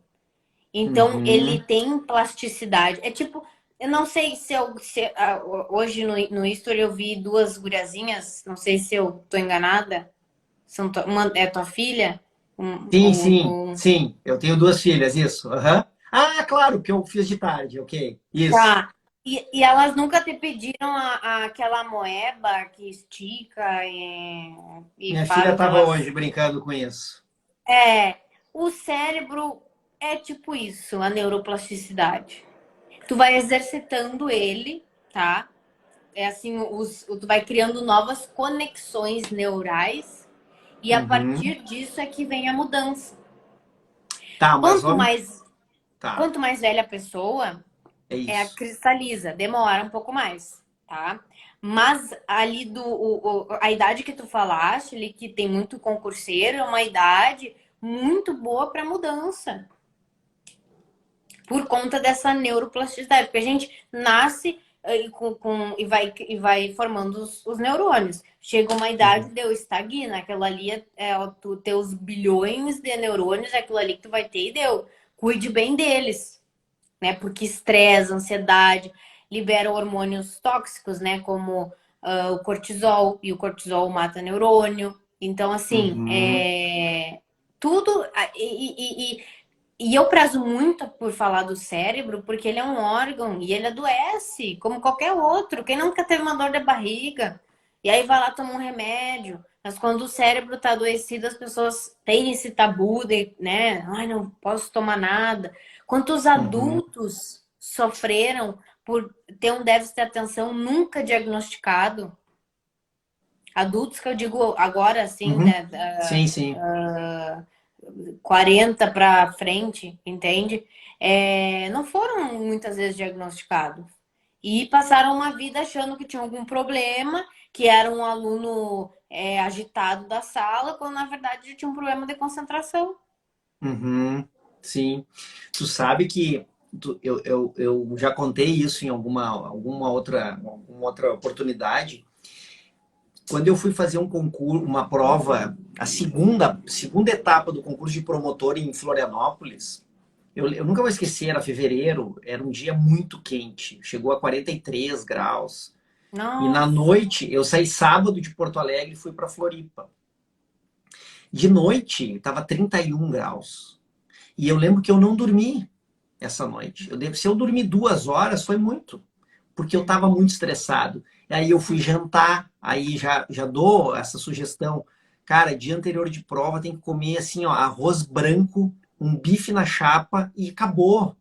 Então, ele Uhum. tem plasticidade. É tipo, Eu não sei hoje no History eu vi duas guriazinhas, não sei se eu tô enganada. Uma é tua filha? Sim, sim, sim. Eu tenho duas filhas, isso. Aham. Ah, claro, que eu fiz de tarde, ok. Isso. Tá. E elas nunca te pediram aquela moeba que estica e Minha faz filha estava aquelas. hoje brincando com isso. É, o cérebro é tipo isso, a neuroplasticidade. Tu vai exercitando ele, tá? É assim, tu vai criando novas conexões neurais e a Uhum. partir disso é que vem a mudança. Tá, mas Quanto vamos. mais, Tá, quanto mais velha a pessoa, é isso. cristaliza, demora um pouco mais, tá? Mas ali a idade que tu falaste, ali que tem muito concurseiro, é uma idade muito boa para mudança, por conta dessa neuroplasticidade, porque a gente nasce e vai formando os neurônios. Chega uma idade, Uhum. deu estagna, aquilo ali tu teus bilhões de neurônios, é aquilo ali que tu vai ter e deu. Cuide bem deles, né? Porque estresse, ansiedade, libera hormônios tóxicos, né? Como o cortisol, e o cortisol mata neurônio. Então, assim, Uhum. tudo. E eu prezo muito por falar do cérebro, porque ele é um órgão e ele adoece, como qualquer outro. Quem nunca teve uma dor de barriga? E aí vai lá tomar um remédio. Mas quando o cérebro está adoecido, as pessoas têm esse tabu de, né? Ai, não posso tomar nada. Quantos Uhum. adultos sofreram por ter um déficit de atenção nunca diagnosticado? Adultos que eu digo agora, assim, Uhum. né? Sim, sim. 40 para frente, entende? Não foram muitas vezes diagnosticados. E passaram uma vida achando que tinha algum problema, que era um aluno agitado da sala, quando na verdade tinha um problema de concentração. Uhum. Sim. Tu sabe que eu já contei isso em alguma outra oportunidade. Quando eu fui fazer um concurso, uma prova, a segunda etapa do concurso de promotor em Florianópolis, eu nunca vou esquecer, era fevereiro, era um dia muito quente, chegou a 43 graus. E na Nossa. noite, eu saí sábado de Porto Alegre e fui para Floripa. De noite, estava 31 graus. E eu lembro que eu não dormi essa noite. Se eu dormir 2 horas, foi muito, porque eu estava Uhum. muito estressado. E aí eu fui jantar, aí já dou essa sugestão. Cara, dia anterior de prova tem que comer assim, ó, arroz branco, um bife na chapa e acabou.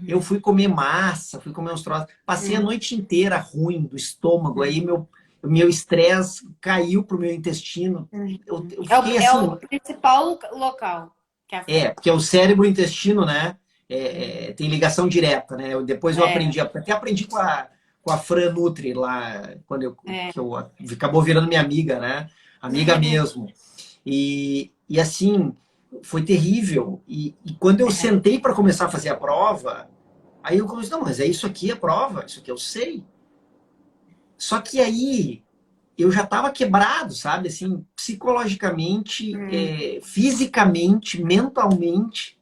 Eu Uhum. fui comer massa, fui comer uns troços. Passei a Uhum. noite inteira ruim do estômago, aí Uhum. meu estresse caiu pro meu intestino. Eu, Uhum. eu É o, fiquei é o assim, principal local que afeta. porque é o cérebro e o intestino, né? Uhum. Tem ligação direta, né? Depois eu É, aprendi, até aprendi com a Fran Nutri lá, é. que eu acabou virando minha amiga, né? Amiga mesmo. E assim, foi terrível. E quando eu sentei para começar a fazer a prova, aí eu comecei, não, mas é isso aqui a prova, isso aqui eu sei. Só que aí eu já estava quebrado, sabe? Assim, psicologicamente, Uhum. fisicamente, mentalmente.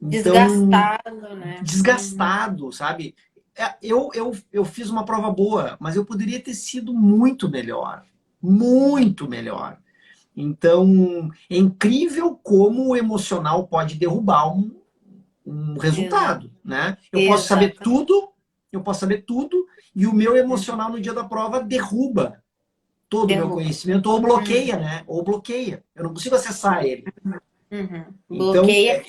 Então, Desgastado, né? Uhum. desgastado, sabe? Eu fiz uma prova boa, mas eu poderia ter sido muito melhor. Muito melhor. Então, é incrível como o emocional pode derrubar um Exato. resultado, né? Exatamente. Eu posso saber tudo, e o meu Uhum. emocional no dia da prova derruba todo o meu Derruba. conhecimento, ou Uhum. bloqueia, né? Ou bloqueia. Eu não consigo acessar ele. Uhum. Então, Bloqueia.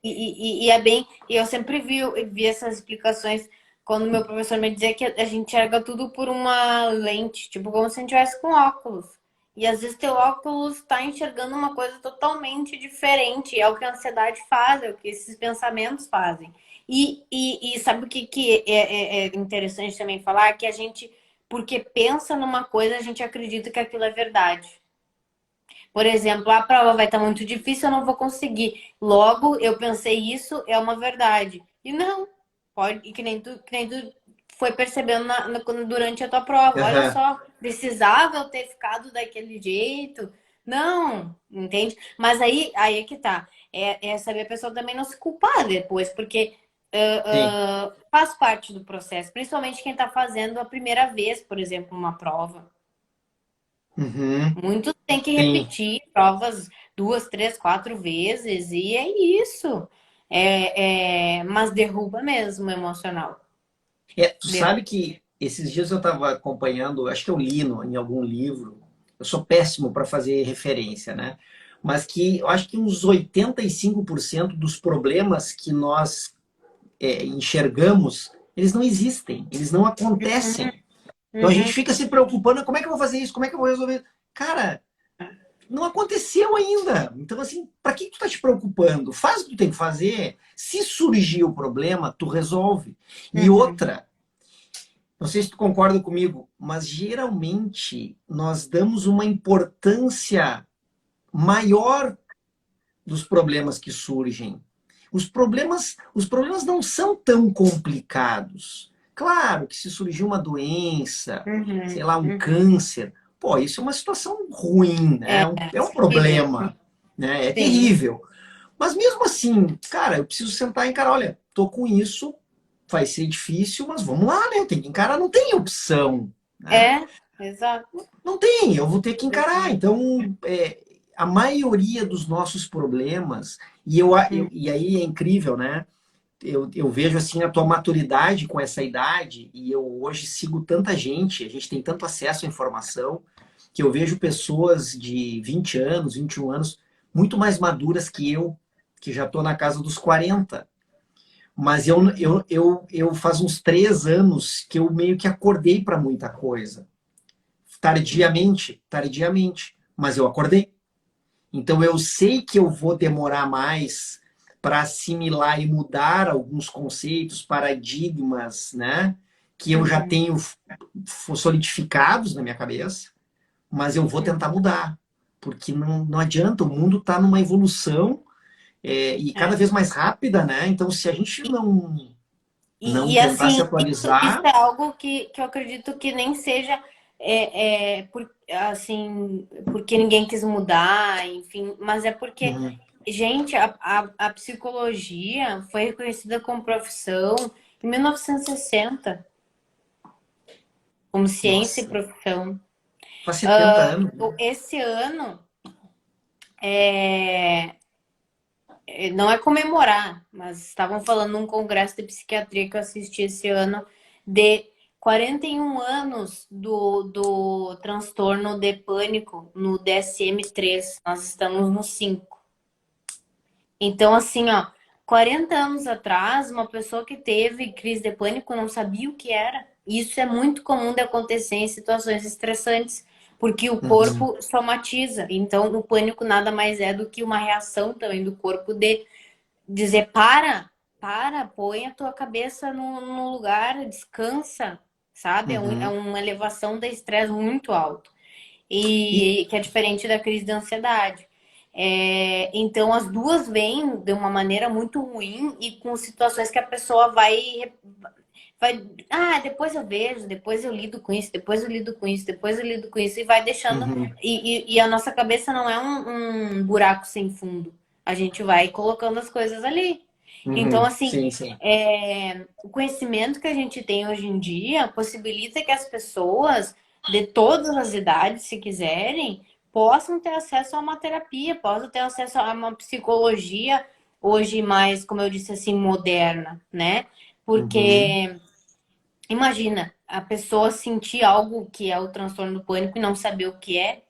E é bem. E eu sempre vi essas explicações quando meu professor me dizia que a gente enxerga tudo por uma lente, tipo, como se a gente tivesse com óculos. E às vezes teu óculos está enxergando uma coisa totalmente diferente. É o que a ansiedade faz, é o que esses pensamentos fazem. E sabe o que é interessante também falar? Que a gente, porque pensa numa coisa, a gente acredita que aquilo é verdade. Por exemplo, a prova vai estar muito difícil, eu não vou conseguir. Logo, eu pensei isso é uma verdade. E não, pode, e que nem tu foi percebendo durante a tua prova. Olha uhum, só, precisava eu ter ficado daquele jeito? Não, entende? Mas aí é que tá. É saber a pessoa também não se culpar depois, porque Sim. faz parte do processo, principalmente quem está fazendo a primeira vez, por exemplo, uma prova. Uhum. Muitos têm que Sim. repetir provas 2, 3, 4 vezes, e é isso. Mas derruba mesmo o emocional. Tu Derruba. sabe que esses dias eu estava acompanhando, acho que eu li em algum livro, eu sou péssimo para fazer referência, né? Mas que eu acho que uns 85% dos problemas que nós enxergamos, eles não existem, eles não acontecem. Então a gente Uhum, fica se preocupando, como é que eu vou fazer isso? Como é que eu vou resolver? Cara, não aconteceu ainda. Então, assim, para que tu tá te preocupando? Faz o que tu tem que fazer. Se surgir o problema, tu resolve. E uhum, outra, não sei se tu concorda comigo, mas geralmente nós damos uma importância maior dos problemas que surgem. Os problemas não são tão complicados. Claro que se surgir uma doença, sei uhum, lá, um uhum. câncer, pô, isso é uma situação ruim, né? É, É um terrível. problema, né? É Sim, terrível. Mas mesmo assim, cara, eu preciso sentar e encarar, olha, tô com isso, vai ser difícil, mas vamos lá, né? Tem que encarar, não tem opção, né? exato. Não tem, eu vou ter que encarar. Exato. Então, a maioria dos nossos problemas, Uhum. e aí é incrível, né? Eu vejo assim a tua maturidade com essa idade, e eu hoje sigo tanta gente, a gente tem tanto acesso à informação, que eu vejo pessoas de 20 anos, 21 anos, muito mais maduras que já estou na casa dos 40. Mas eu faz uns 3 anos que eu meio que acordei para muita coisa. Tardiamente, tardiamente, mas eu acordei. Então eu sei que eu vou demorar mais para assimilar e mudar alguns conceitos, paradigmas, né? Que eu já Uhum. tenho solidificados na minha cabeça, mas eu vou tentar Uhum. mudar, porque não adianta, o mundo está numa evolução e cada É. vez mais rápida, né? Então se a gente não tentar se Assim, isso atualizar, é algo que eu acredito que nem seja assim, porque ninguém quis mudar, enfim, mas é porque, uhum, gente, a psicologia foi reconhecida como profissão em 1960, como ciência e nossa, profissão. faz 70 anos, né? Esse ano é, não é comemorar, mas estavam falando num congresso de psiquiatria que eu assisti esse ano de 41 anos do transtorno de pânico no DSM-3. Nós estamos no 5. Então, assim, ó, 40 anos atrás, uma pessoa que teve crise de pânico não sabia o que era. Isso é muito comum de acontecer em situações estressantes, porque o Uhum, corpo somatiza. Então, o pânico nada mais é do que uma reação também do corpo de dizer põe a tua cabeça no lugar, descansa, sabe? É uhum. uma elevação de estresse muito alto. E, E que é diferente da crise de ansiedade. Então, as duas vêm de uma maneira muito ruim e com situações que a pessoa depois eu vejo, depois eu lido com isso, depois eu lido com isso, depois eu lido com isso, e vai deixando. uhum. E a nossa cabeça não é um buraco sem fundo. A gente vai colocando as coisas ali. Então, Uhum, assim, sim, sim. o conhecimento que a gente tem hoje em dia possibilita que as pessoas de todas as idades, se quiserem, possam ter acesso a uma terapia, possam ter acesso a uma psicologia hoje mais, como eu disse assim, moderna, né? Uhum. Porque imagina a pessoa sentir algo que é o transtorno do pânico e não saber o que é.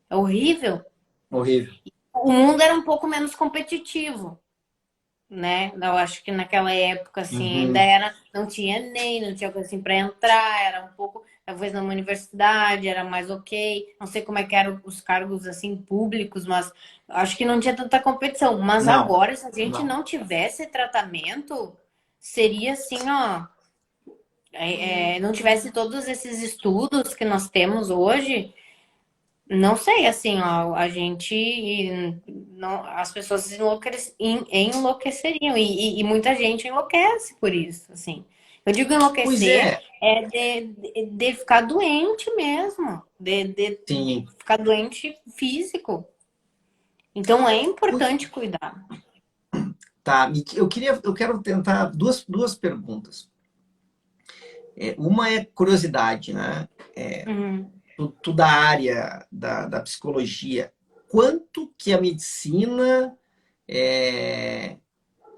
É horrível. Horrível. O mundo era um pouco menos competitivo, né? Eu acho que naquela época, assim, ainda Uhum. era, não tinha nem, não tinha coisa assim para entrar, era um pouco, talvez numa universidade, era mais ok. Não sei como é que eram os cargos, assim, públicos, mas acho que não tinha tanta competição. Mas Não, agora, se a gente não. não tivesse tratamento, seria assim, ó, não tivesse todos esses estudos que nós temos hoje, não sei, assim, ó, a gente, não, as pessoas enlouqueceriam e muita gente enlouquece por isso, assim. Eu digo Pois enlouquecer é, de ficar doente mesmo, de sim. ficar doente físico. Então é Pois, importante cuidar. Tá, eu quero tentar duas perguntas. Uma é curiosidade, né? Uhum. Tu da área da psicologia, quanto que a medicina é,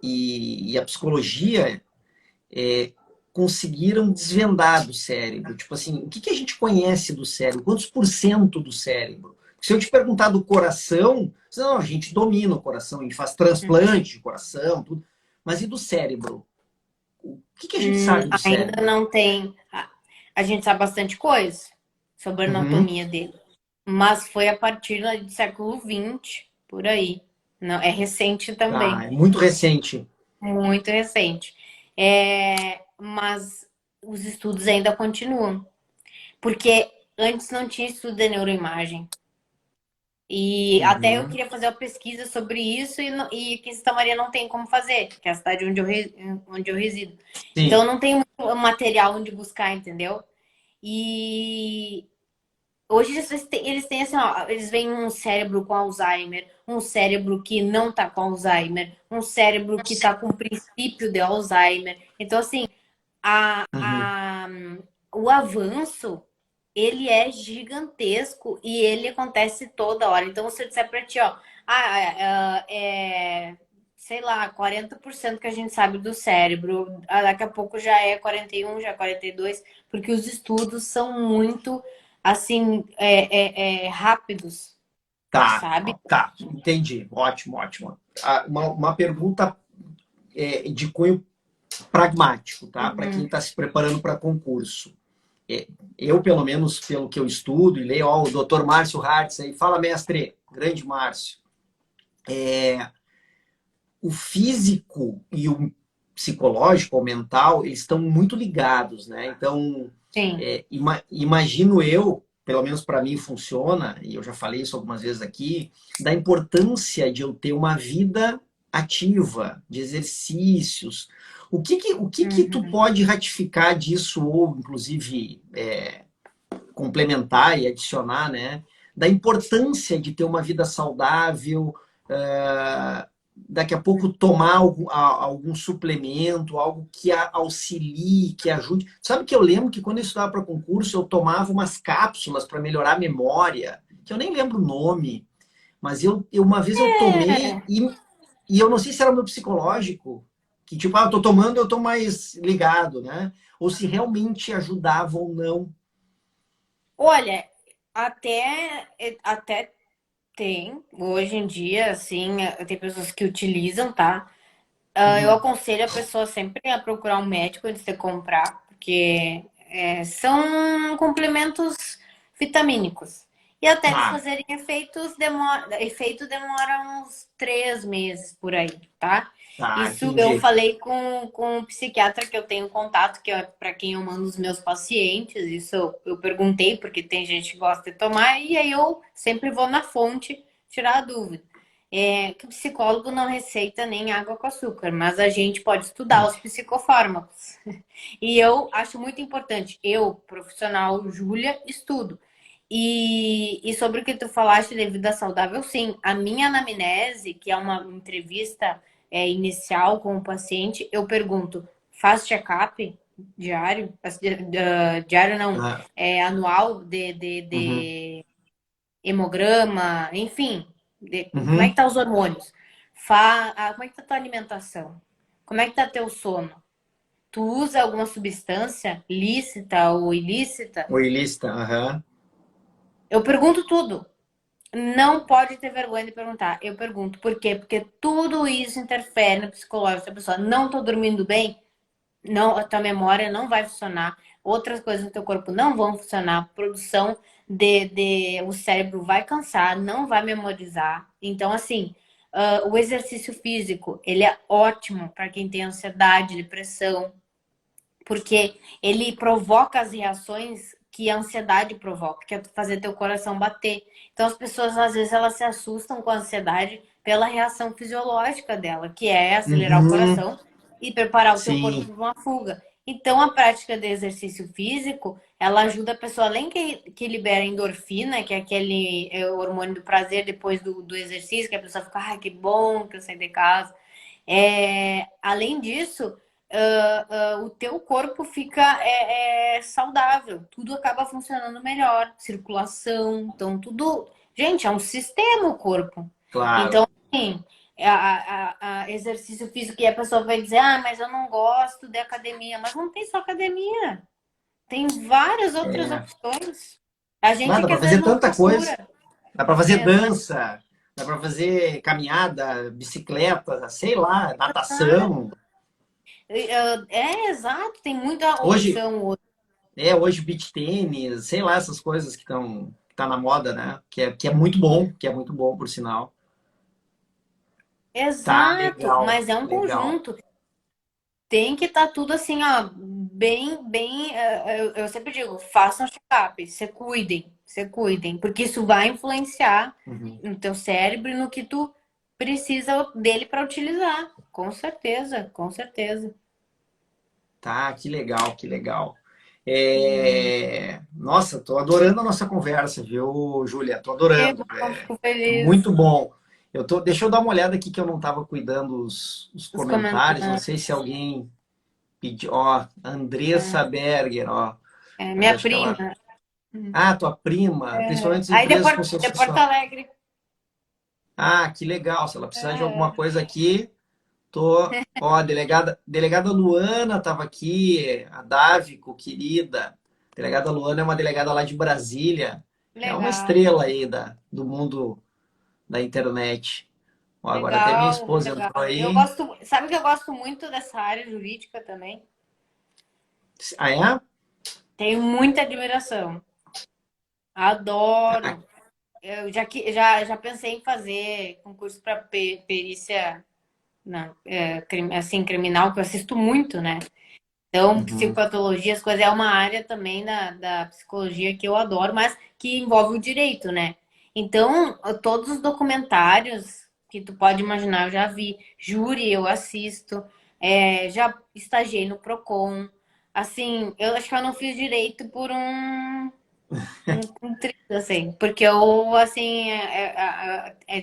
e a psicologia conseguiram desvendar do cérebro? Tipo assim, o que que a gente conhece do cérebro? Quantos por cento do cérebro? Se eu te perguntar do coração, não, a gente domina o coração, a gente faz transplante de coração, tudo. Mas e do cérebro? O que que a gente sabe do Ainda cérebro? não tem. A gente sabe bastante coisa sobre a Uhum. anatomia dele, mas foi a partir lá do século XX, por aí. Não, é recente Tá, também, é muito recente. muito recente. Mas os estudos ainda continuam, porque antes não tinha estudo de neuroimagem. E até eu Uhum. queria fazer uma pesquisa sobre isso e que Santa Maria não tem como fazer, que é a cidade onde eu resido. Então Sim. não tem muito material onde buscar, entendeu? E hoje eles têm assim, ó, eles veem um cérebro com Alzheimer, um cérebro que não tá com Alzheimer, um cérebro que tá com princípio de Alzheimer. Então, assim, a, Uhum. a, o avanço, ele é gigantesco e ele acontece toda hora. Então, se eu disser pra ti, ó, sei lá, 40% que a gente sabe do cérebro, daqui a pouco já é 41, já é 42, porque os estudos são muito, assim, rápidos, Tá, sabe? tá, entendi. Ótimo, ótimo. Uma pergunta de cunho pragmático, tá? Para quem Uhum. está se preparando para concurso. É, eu, pelo menos, pelo que eu estudo e leio, ó, o doutor Márcio Hartz aí, fala, mestre, grande Márcio. O físico e o psicológico, ou mental, eles estão muito ligados, né? Então, Sim. imagino eu, pelo menos para mim funciona, e eu já falei isso algumas vezes aqui, da importância de eu ter uma vida ativa, de exercícios. O que que tu Uhum. pode ratificar disso, ou inclusive complementar e adicionar, né? Da importância de ter uma vida saudável, daqui a pouco tomar algum suplemento, algo que auxilie, que ajude. Sabe que eu lembro que quando eu estudava para concurso, eu tomava umas cápsulas para melhorar a memória, que eu nem lembro o nome, mas uma vez eu tomei e eu não sei se era o meu psicológico, que tipo, eu tô tomando, eu tô mais ligado, né? Ou se realmente ajudava ou não. Olha, até tem, hoje em dia, assim, tem pessoas que utilizam, tá? Eu Uhum. aconselho a pessoa sempre a procurar um médico antes de comprar, porque são complementos vitamínicos. E até eles Tá, fazerem efeito demora uns 3 meses por aí, tá? tá, Isso eu entendi. falei com um psiquiatra que eu tenho contato, que é para quem eu mando os meus pacientes. Isso eu perguntei, porque tem gente que gosta de tomar, e aí eu sempre vou na fonte tirar a dúvida. Que o psicólogo não receita nem água com açúcar, mas a gente pode estudar os psicofármacos. E eu acho muito importante, eu, profissional Júlia, estudo. E sobre o que tu falaste de vida saudável, sim. A minha anamnese, que é uma entrevista inicial com o paciente, eu pergunto, faz check-up diário? Diário não, Ah, anual uhum, de hemograma, enfim, como é que uhum, tá os hormônios? Como é que tá a tua alimentação? Como é que tá teu sono? Tu usa alguma substância lícita ou ilícita? oi, lista, aham. Eu pergunto tudo. Não pode ter vergonha de perguntar. Eu pergunto. Por quê? Porque tudo isso interfere no psicológico da pessoa. Não tô dormindo bem? Não, a tua memória não vai funcionar. Outras coisas no teu corpo não vão funcionar. A produção o cérebro vai cansar, não vai memorizar. Então, assim, o exercício físico, ele é ótimo para quem tem ansiedade, depressão, porque ele provoca as reações que a ansiedade provoca, que é fazer teu coração bater. Então as pessoas às vezes elas se assustam com a ansiedade pela reação fisiológica dela, que é acelerar o Uhum, coração e preparar o teu corpo sim. para uma fuga. Então a prática de exercício físico, ela ajuda a pessoa, além que libera endorfina, que é aquele hormônio do prazer depois do exercício, que a pessoa fica, ai, que bom que eu saí de casa. Além disso, o teu corpo fica saudável, tudo acaba funcionando melhor, circulação, então tudo. Gente, é um sistema o corpo. Claro. Então, assim, exercício físico e a pessoa vai dizer, mas eu não gosto de academia, mas não tem só academia, tem várias outras É. opções. A gente Dá que para às vezes fazer não tanta coisa. procura. Dá para fazer Exato. dança, dá para fazer caminhada, bicicleta, sei lá, natação. Exato, tem muita Hoje, opção hoje. hoje beach tênis, sei lá, essas coisas que estão que tá na moda, né? Que é muito bom, que é muito bom, por sinal. Tá, Exato, legal, mas é um legal. conjunto. Tem que estar tudo assim, ó, bem. Eu sempre digo, façam check-up, se cuidem, porque isso vai influenciar Uhum. no teu cérebro e no que tu precisa dele para utilizar. Com certeza, com certeza. Tá, que legal, que legal. Hum. Nossa, tô adorando a nossa conversa, viu, Júlia? Tô Que adorando. bom, fico É feliz. muito bom. Deixa eu dar uma olhada aqui que eu não estava cuidando os Os comentários. Não comentários. sei se alguém pediu. Ó, Andressa Berger, ó. Mas Minha acho que prima. ela. Ah, tua prima, principalmente as Aí empresas com seus De Porto funcionários. Alegre. Ah, que legal. Se ela precisar de alguma É, coisa aqui, tô. Ó, a delegada Luana estava aqui, a Dávico, querida. A delegada Luana é uma delegada lá de Brasília. É uma legal, estrela aí do mundo da internet. Ó, agora até minha legal, esposa entrou legal. Eu aí. gosto, sabe que eu gosto muito dessa área jurídica também? Ah, é? Tenho muita admiração. Ah, Adoro. Eu já pensei em fazer concurso para perícia, não, assim, criminal, que eu assisto muito, né? Então, uhum, psicopatologia, as coisas é uma área também da psicologia que eu adoro, mas que envolve o direito, né? Então, todos os documentários que tu pode imaginar, eu já vi. Júri, eu assisto. Já estagiei no Procon. Assim, eu acho que eu não fiz direito por um triz, assim, porque eu, assim,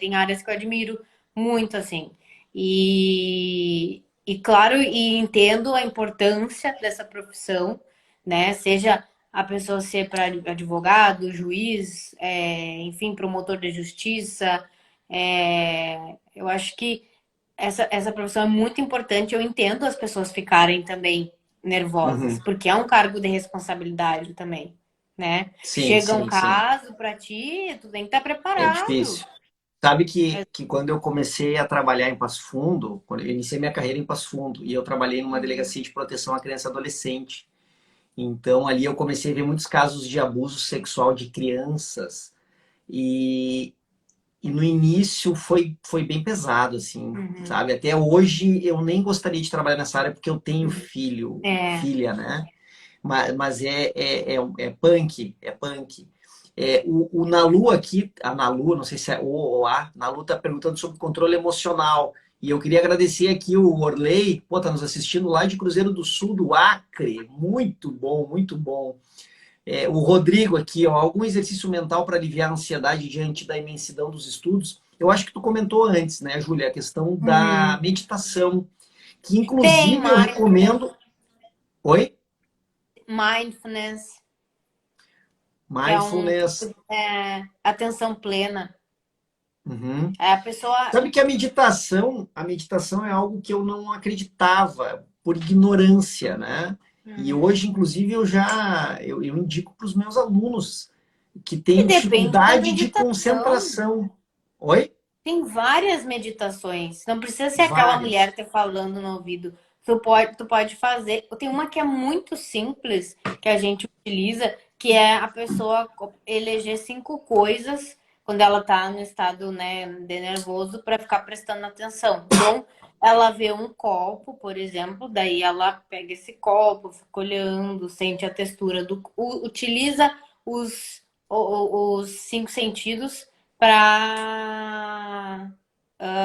tem áreas que eu admiro muito, assim. E claro, e entendo a importância dessa profissão, né? Seja a pessoa ser para advogado, juiz, enfim, promotor de justiça. Eu acho que essa profissão é muito importante. Eu entendo as pessoas ficarem também nervosas, uhum. porque é um cargo de responsabilidade também, né? Sim, Chega um sim, sim. caso para ti, tu tem que estar É preparado. difícil. Sabe que quando eu comecei a trabalhar em Passo Fundo, quando eu iniciei minha carreira em Passo Fundo, e eu trabalhei numa Uhum. delegacia de proteção à criança e adolescente. Então ali eu comecei a ver muitos casos de abuso sexual de crianças. E, e no início foi bem pesado, assim, Uhum. sabe? Até hoje eu nem gostaria de trabalhar nessa área porque eu tenho Uhum. filho, É, filha, né? Mas é punk, é punk. O Nalu aqui, a Nalu, não sei se é o ou a, Nalu tá perguntando sobre controle emocional. E eu queria agradecer aqui o Orley, pô, tá nos assistindo lá de Cruzeiro do Sul, do Acre. Muito bom, muito bom. O Rodrigo aqui, ó, algum exercício mental para aliviar a ansiedade diante da imensidão dos estudos. Eu acho que tu comentou antes, né, Júlia, a questão da uhum. meditação, que Tem inclusive eu recomendo. Oi? mindfulness, que é um tipo Mindfulness. de atenção plena. Uhum. A pessoa. Sabe que a meditação é algo que eu não acreditava por ignorância, né? E Uhum. hoje, inclusive, eu indico para os meus alunos que E têm depende da dificuldade de meditação. concentração. Oi? Tem várias meditações. Não precisa ser aquela Várias. mulher te falando no ouvido. Tu pode fazer. Tem uma que é muito simples que a gente utiliza, que é a pessoa eleger 5 coisas quando ela tá no estado, né, de nervoso para ficar prestando atenção. Então, ela vê um copo, por exemplo, daí ela pega esse copo, fica olhando, sente a textura utiliza os 5 sentidos para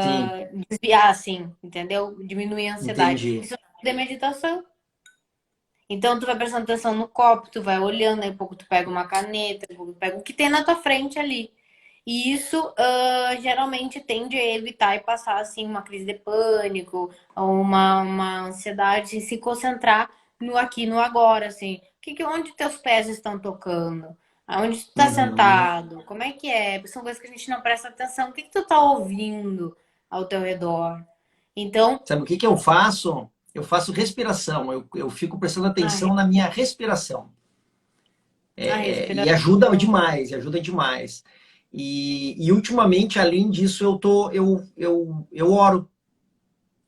Sim, desviar, assim, entendeu? Diminuir a ansiedade. entendi. Isso é de meditação. Então, tu vai prestando atenção no copo, tu vai olhando, aí um pouco tu pega uma caneta, um pouco tu pega o que tem na tua frente ali. E isso geralmente tende a evitar e passar assim uma crise de pânico, ou uma ansiedade, e se concentrar no aqui, no agora, assim. Onde teus pés estão tocando? Aonde tu tá Uhum. sentado? Como é que é? São coisas que a gente não presta atenção. O que tu tá ouvindo ao teu redor? Então, Sabe o que que eu faço? Eu faço respiração. Eu fico prestando a, atenção re- na minha respiração. a E ajuda respiração demais, ajuda demais. E ultimamente, além disso, eu oro.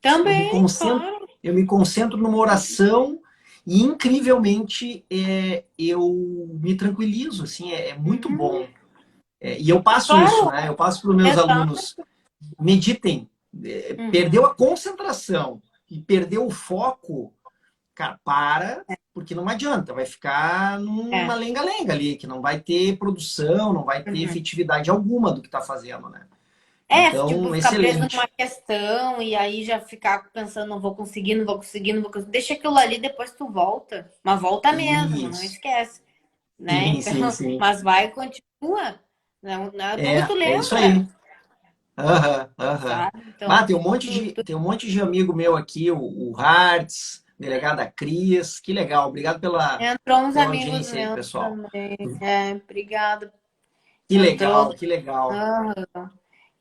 Eu me também, concentro, claro. eu me concentro numa oração e, incrivelmente, eu me tranquilizo. Assim, é muito Uhum. bom. E eu passo isso, Claro, né? Eu passo para os meus exato. alunos. Meditem. Perdeu Uhum. a concentração e perdeu o foco, cara, para, porque não adianta, vai ficar numa É. lenga-lenga ali, que não vai ter produção, não vai ter Uhum. efetividade alguma do que está fazendo, né? É, tipo, Então, ficar preso numa excelente. questão e aí já ficar pensando, não vou conseguir, não vou conseguir, não vou conseguir. Deixa aquilo ali, depois tu volta. Mas volta mesmo, não Isso. esquece, né? Sim, Então, sim, sim. mas vai, continua. Não, não, tu É isso lembra, aí. Aham, aham. sabe? Então, Ah, tem um monte de amigo meu aqui, o Hartz, delegada Cris, que legal. Obrigado entrou uns pela amigos audiência aí, meus pessoal. também. É, obrigada. Que Entrou. legal, que legal.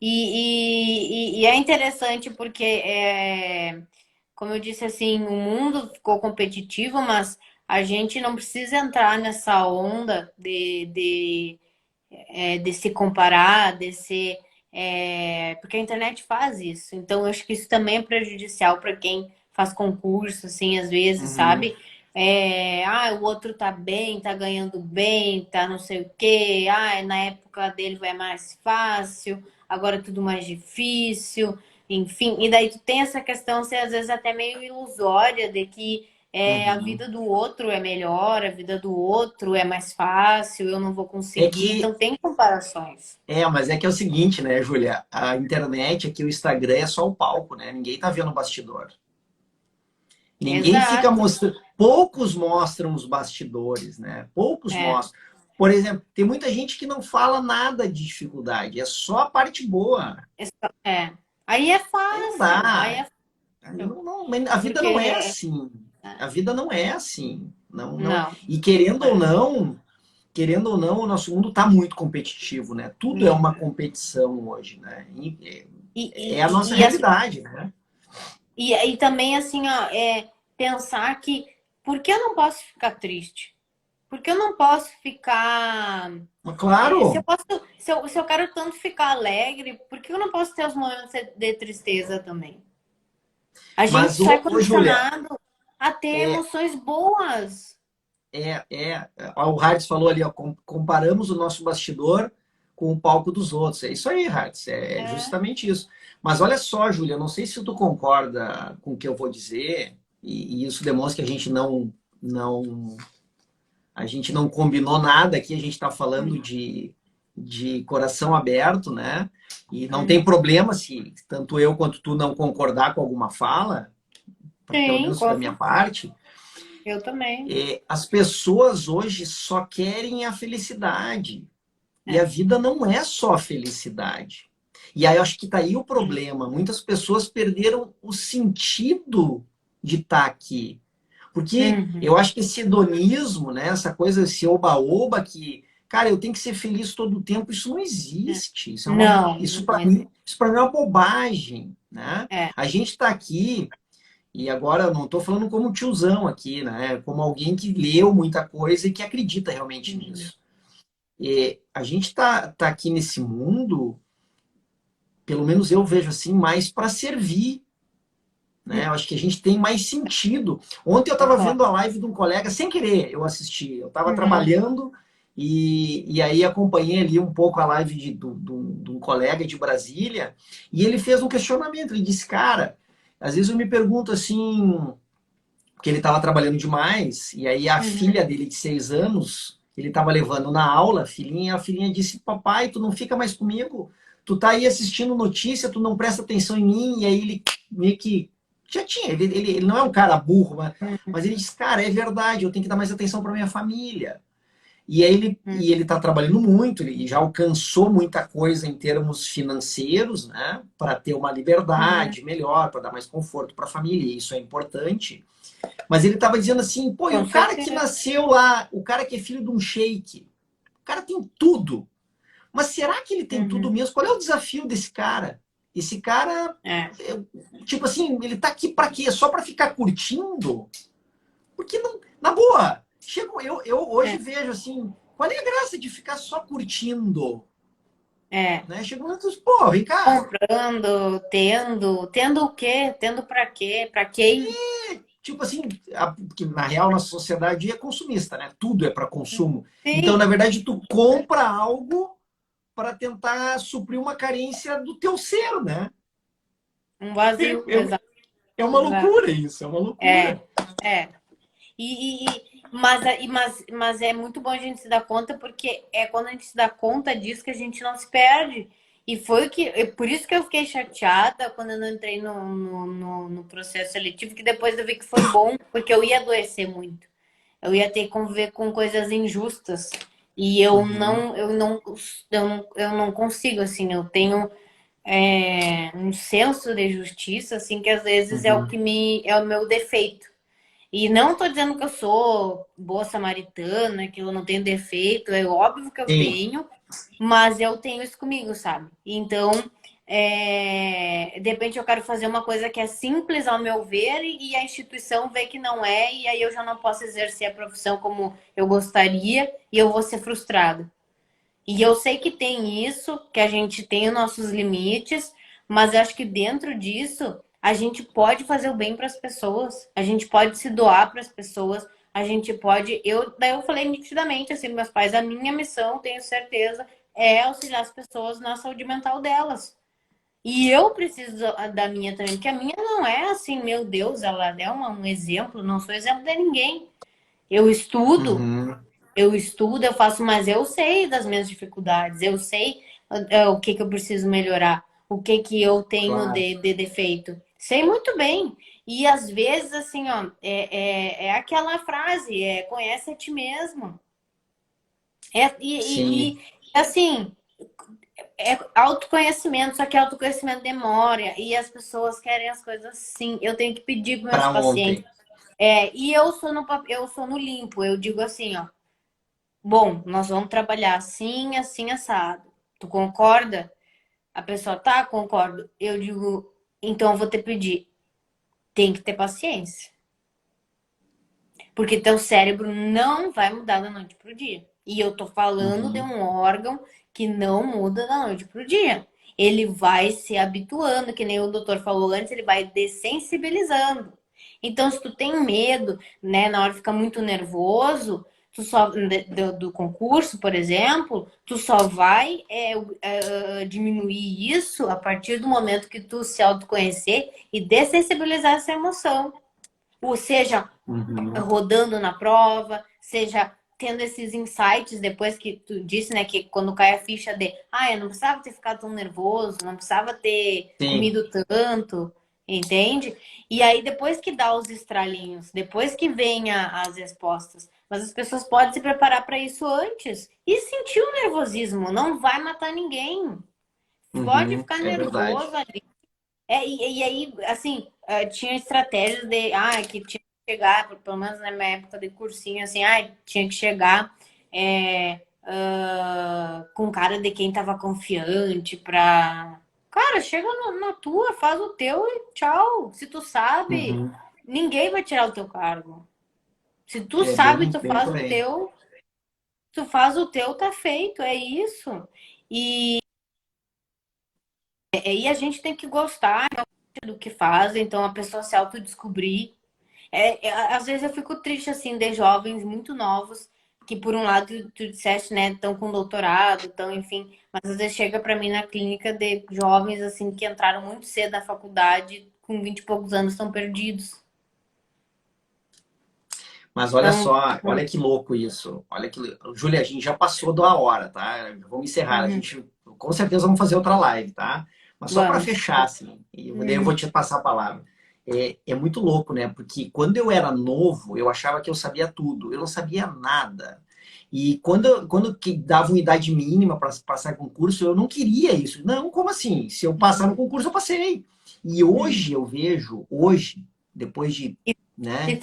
E é interessante porque, como eu disse assim, o mundo ficou competitivo, mas a gente não precisa entrar nessa onda de se comparar, porque a internet faz isso. Então, eu acho que isso também é prejudicial para quem faz concurso, assim, às vezes, Uhum. sabe? O outro tá bem, tá ganhando bem, tá não sei o quê. Na época dele vai mais fácil, agora é tudo mais difícil. Enfim, e daí tu tem essa questão, assim, às vezes até meio ilusória de que a Uhum. vida do outro é melhor, a vida do outro é mais fácil, eu não vou É conseguir. que Então tem comparações. mas é que é o seguinte, né, Júlia? A internet aqui, o Instagram é só o palco, né? Ninguém tá vendo o bastidor. Ninguém fica Exato. mostrando. Poucos mostram os bastidores, né? Poucos É, mostram. Por exemplo, tem muita gente que não fala nada de dificuldade, é só a parte boa. é. Aí é Aí não fácil, aí dá. é Aí fácil. a vida não é Porque assim. A vida não é assim. Não, não. não, E não é. querendo ou não, o nosso mundo está muito competitivo, né? Tudo é uma competição hoje, né? E, É a nossa e, e, as- realidade, né? e também assim, ó, pensar que por que eu não posso ficar triste? Por que eu não posso ficar. Mas Se eu claro, posso, se eu quero tanto ficar alegre, por que eu não posso ter os momentos de tristeza também? A gente mas sai ô Júlia, condicionado a ter é, emoções boas. o Hartz falou ali, ó, comparamos o nosso bastidor com o palco dos outros. É isso aí, Hartz, é É. justamente isso. Mas olha só, Júlia, não sei se tu concorda com o que eu vou dizer, e isso demonstra que não, a gente não combinou nada aqui, a gente está falando de coração aberto, né? E não tem Uhum. problema se tanto eu quanto tu não concordar com alguma fala, pelo Sim, menos da minha parte. eu também. As pessoas hoje só querem a felicidade. E a É. vida não é só felicidade. E aí eu acho que está aí o problema. Muitas pessoas perderam o sentido de estar aqui. Porque Uhum. eu acho que esse hedonismo, né, essa coisa, esse oba-oba que, cara, eu tenho que ser feliz todo o tempo, isso não É. existe. Não, Isso não para mim, existe. isso para mim é uma bobagem, né? É. A gente está aqui e agora eu não estou falando como tiozão aqui, né? Como alguém que leu muita coisa e que acredita realmente Uhum. nisso. A gente tá aqui nesse mundo, pelo menos eu vejo assim, mais para servir, né? Eu acho que a gente tem mais sentido. Ontem eu estava Concordo. vendo a live de um colega, sem querer eu assisti. Eu estava Uhum. trabalhando e aí acompanhei ali um pouco a live de um colega de Brasília e ele fez um questionamento. Ele disse, cara, às vezes eu me pergunto assim, porque ele estava trabalhando demais, e aí a Uhum. filha dele de 6 anos, ele estava levando na aula, a filhinha disse, papai, tu não fica mais comigo? Tu tá aí assistindo notícia, tu não presta atenção em mim, e aí ele meio que já tinha, ele não é um cara burro, mas ele disse, cara, é verdade, eu tenho que dar mais atenção para minha família. E aí ele está trabalhando muito, ele já alcançou muita coisa em termos financeiros, né? Para ter uma liberdade melhor, para dar mais conforto para a família, e isso é importante. Mas ele estava dizendo assim, pô, e Com o cara que certeza. nasceu lá, o cara que é filho de um sheik, o cara tem tudo. Mas será que ele tem tudo Uhum. mesmo? Qual é o desafio desse cara? Esse cara, É, tipo assim, ele tá aqui para quê? Só para ficar curtindo? Porque não, na boa, chego, eu hoje é, vejo assim, qual é a graça de ficar só curtindo? é. Né? Chega um momento, pô, vem cá. Comprando, tendo o quê? Tendo para quê? Para quem? Tipo assim, porque na real nossa sociedade é consumista, né? Tudo é para consumo. Então, Sim, na verdade, tu compra algo para tentar suprir uma carência do teu ser, né? um vazio, É, exato, é uma exato. loucura isso, é uma É, loucura. é. Mas é muito bom a gente se dar conta, porque é quando a gente se dá conta disso que a gente não se perde. E foi o que. Por isso que eu fiquei chateada quando eu não entrei no processo seletivo, que depois eu vi que foi bom, porque eu ia adoecer muito. Eu ia ter que conviver com coisas injustas. E Uhum. eu não consigo, assim, eu tenho um senso de justiça, assim, que às vezes é o Uhum. que é o meu defeito. E não tô dizendo que eu sou boa samaritana, que eu não tenho defeito, é óbvio que eu Sim. tenho, mas eu tenho isso comigo, sabe? Então, de repente eu quero fazer uma coisa que é simples ao meu ver e a instituição vê que não é, e aí eu já não posso exercer a profissão como eu gostaria e eu vou ser frustrada. E eu sei que tem isso, que a gente tem os nossos limites, mas eu acho que dentro disso a gente pode fazer o bem para as pessoas, a gente pode se doar para as pessoas, a gente pode. Daí eu falei nitidamente assim, meus pais, a minha missão, tenho certeza, é auxiliar as pessoas na saúde mental delas. E eu preciso da minha também, porque a minha não é assim, meu Deus, ela é um exemplo, não sou exemplo de ninguém. Eu estudo, Uhum. eu faço, mas eu sei das minhas dificuldades, eu sei o que que eu preciso melhorar, o que que eu tenho Claro. de defeito. Sei muito bem. E às vezes, assim, ó, é aquela frase, conhece a ti mesmo. Sim. Assim, é autoconhecimento, só que autoconhecimento demora e as pessoas querem as coisas assim. Eu tenho que pedir para meus Para pacientes. ontem. E eu sou no limpo, eu digo assim, ó. Bom, nós vamos trabalhar assim, assim, assado. Tu concorda? A pessoa tá, concordo. Eu digo, então eu vou te pedir, tem que ter paciência. Porque teu cérebro não vai mudar da noite pro dia. E eu tô falando de Uhum. um órgão que não muda da noite pro dia. Ele vai se habituando, que nem o doutor falou antes, ele vai dessensibilizando. Então, se tu tem medo, né, na hora de ficar muito nervoso, tu só do concurso, por exemplo, tu só vai diminuir isso a partir do momento que tu se autoconhecer e dessensibilizar essa emoção. Ou seja, Uhum. rodando na prova, seja tendo esses insights depois que tu disse, né, que quando cai a ficha de, eu não precisava ter ficado tão nervoso, não precisava ter Sim. comido tanto, entende? E aí depois que dá os estralinhos, depois que vem as respostas, mas as pessoas podem se preparar para isso antes e sentir o nervosismo, não vai matar ninguém. Pode Uhum. ficar É nervoso verdade. ali. E aí, assim, tinha estratégias de, que tinha que chegar, pelo menos na minha época de cursinho, assim, tinha que chegar com cara de quem tava confiante pra... Cara, chega na tua, faz o teu e tchau. Se tu sabe, Uhum. ninguém vai tirar o teu cargo. Se tu É sabe, bem, bem por aí. tu faz o teu, tá feito, é isso. E a gente tem que gostar do que faz, então a pessoa se autodescobrir. Às vezes eu fico triste, assim, de jovens muito novos, que por um lado tu disseste, né, estão com doutorado, estão, enfim, mas às vezes chega para mim na clínica de jovens, assim, que entraram muito cedo na faculdade, com 20 e poucos anos, estão perdidos. Mas olha Então, só, olha que louco isso. Olha que, Júlia, a gente já passou da hora, tá? Vamos encerrar. A uhum, gente com certeza vamos fazer outra live, tá? Mas só para vamos. fechar, assim, e daí eu vou Uhum, te passar a palavra. É muito louco, né? Porque quando eu era novo, eu achava que eu sabia tudo. Eu não sabia nada. E quando que dava uma idade mínima para passar concurso, eu não queria isso. Não, como assim? Se eu passar no concurso, eu passei. E hoje eu vejo, hoje, depois de, né,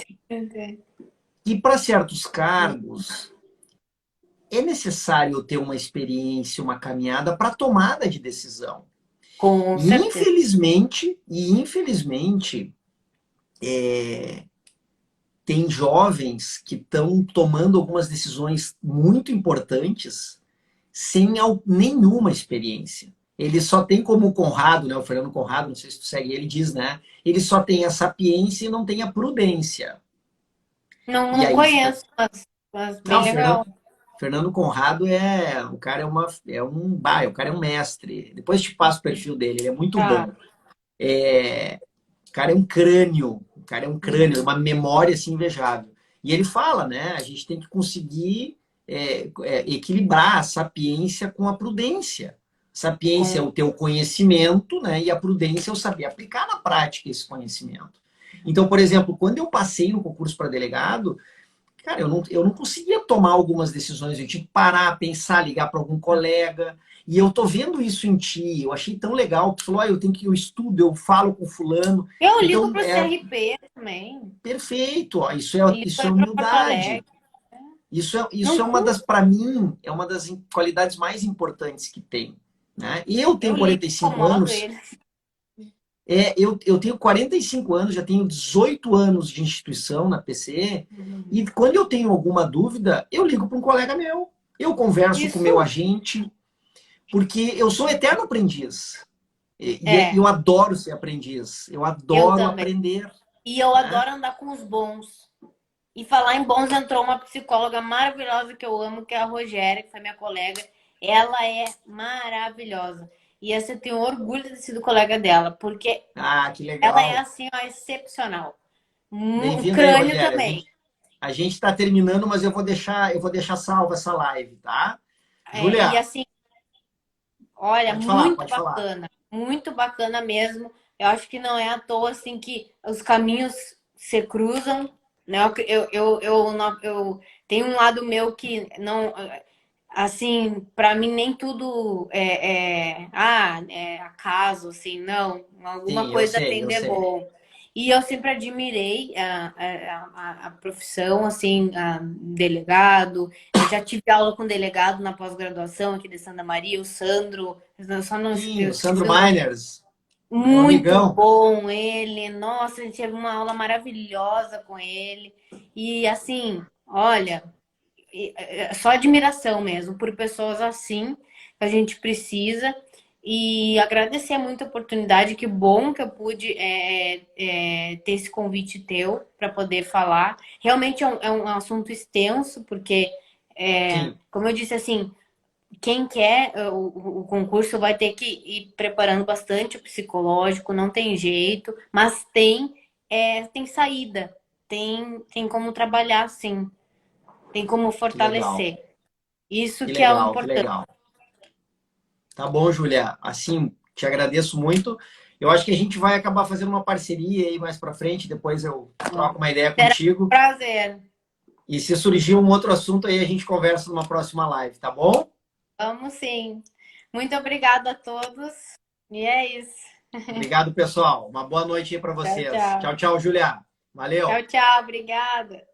que para certos cargos é necessário eu ter uma experiência, uma caminhada para tomada de decisão. Com E certeza. infelizmente, tem jovens que estão tomando algumas decisões muito importantes sem nenhuma experiência. Ele só tem como o Conrado, né, o Fernando Conrado, não sei se tu segue, ele diz, né? Ele só tem a sapiência e não tem a prudência. Não, E não aí, conheço, mas não, bem legal. Fernando Conrado o cara o cara é um mestre. Depois te passo o perfil dele, ele é muito Tá. bom. O cara é um crânio, o cara é um crânio, uma memória assim invejável. E ele fala, né? A gente tem que conseguir equilibrar a sapiência com a prudência. Sapiência é Com... o teu conhecimento, né? E a prudência é o saber aplicar na prática esse conhecimento. Então, por exemplo, quando eu passei no concurso para delegado, cara, eu não conseguia tomar algumas decisões. Eu tinha que parar, pensar, ligar para algum colega. E eu tô vendo isso em ti. Eu achei tão legal. Tu falou, eu estudo, eu falo com fulano. Eu ligo Então, para o CRP também. perfeito. Ó, Eu ligo isso é aí para Porto humildade. Alegre. Isso Não é uma custa. das, para mim, é uma das qualidades mais importantes que tem. Né? E eu Eu tenho ligo, 45 incomodo anos. eles. Eu tenho 45 anos, já tenho 18 anos de instituição na PCE, e quando eu tenho alguma dúvida, eu ligo para um colega meu. Eu converso com o meu Isso agente, porque eu sou eterno aprendiz. E é, eu adoro ser aprendiz. Eu eu adoro também. aprender. E eu Né? adoro andar com os bons. E falar em bons, entrou uma psicóloga maravilhosa que eu amo, que é a Rogéria, que foi minha colega. Ela é maravilhosa. E essa eu tenho orgulho de ter sido colega dela, porque Ah, que ela é legal. assim, ó, excepcional. Um Bem-vinda aí, crânio Rogério. também. A gente está terminando, mas eu vou deixar salva essa live, tá? É, e Júlia, assim, olha, pode falar, muito pode falar. muito bacana mesmo. Eu acho que não é à toa assim que os caminhos se cruzam, né? Eu tenho um lado meu que não, assim, para mim nem tudo é acaso, assim, não. Alguma Sim, eu coisa sei, tem eu de sei. bom. E eu sempre admirei a profissão, assim, delegado. Eu já tive aula com delegado na pós-graduação aqui de Santa Maria, o Sandro. Eu só não Sim, eu o esqueci Sandro o nome. Miners, meu Muito amigão. bom ele. Nossa, a gente teve uma aula maravilhosa com ele. E assim, olha, só admiração mesmo por pessoas assim que a gente precisa. E agradecer muito a oportunidade. Que bom que eu pude ter esse convite teu para poder falar. Realmente é um assunto extenso, porque, Sim, como eu disse assim, quem quer o concurso vai ter que ir preparando bastante o psicológico, não tem jeito, mas tem saída, tem como trabalhar sim, tem como que legal, fortalecer. Isso que que é o legal, que importante. legal. Tá bom, Júlia. Assim, te agradeço muito. Eu acho que a gente vai acabar fazendo uma parceria aí mais para frente. Depois eu troco uma ideia Será um contigo. prazer. E se surgir um outro assunto aí, a gente conversa numa próxima live, tá bom? Vamos sim. Muito obrigada a todos. E é isso. Obrigado, pessoal. Uma boa noite aí para Tchau, vocês. tchau. Tchau, tchau, Júlia. Tchau, Valeu. tchau. Obrigada.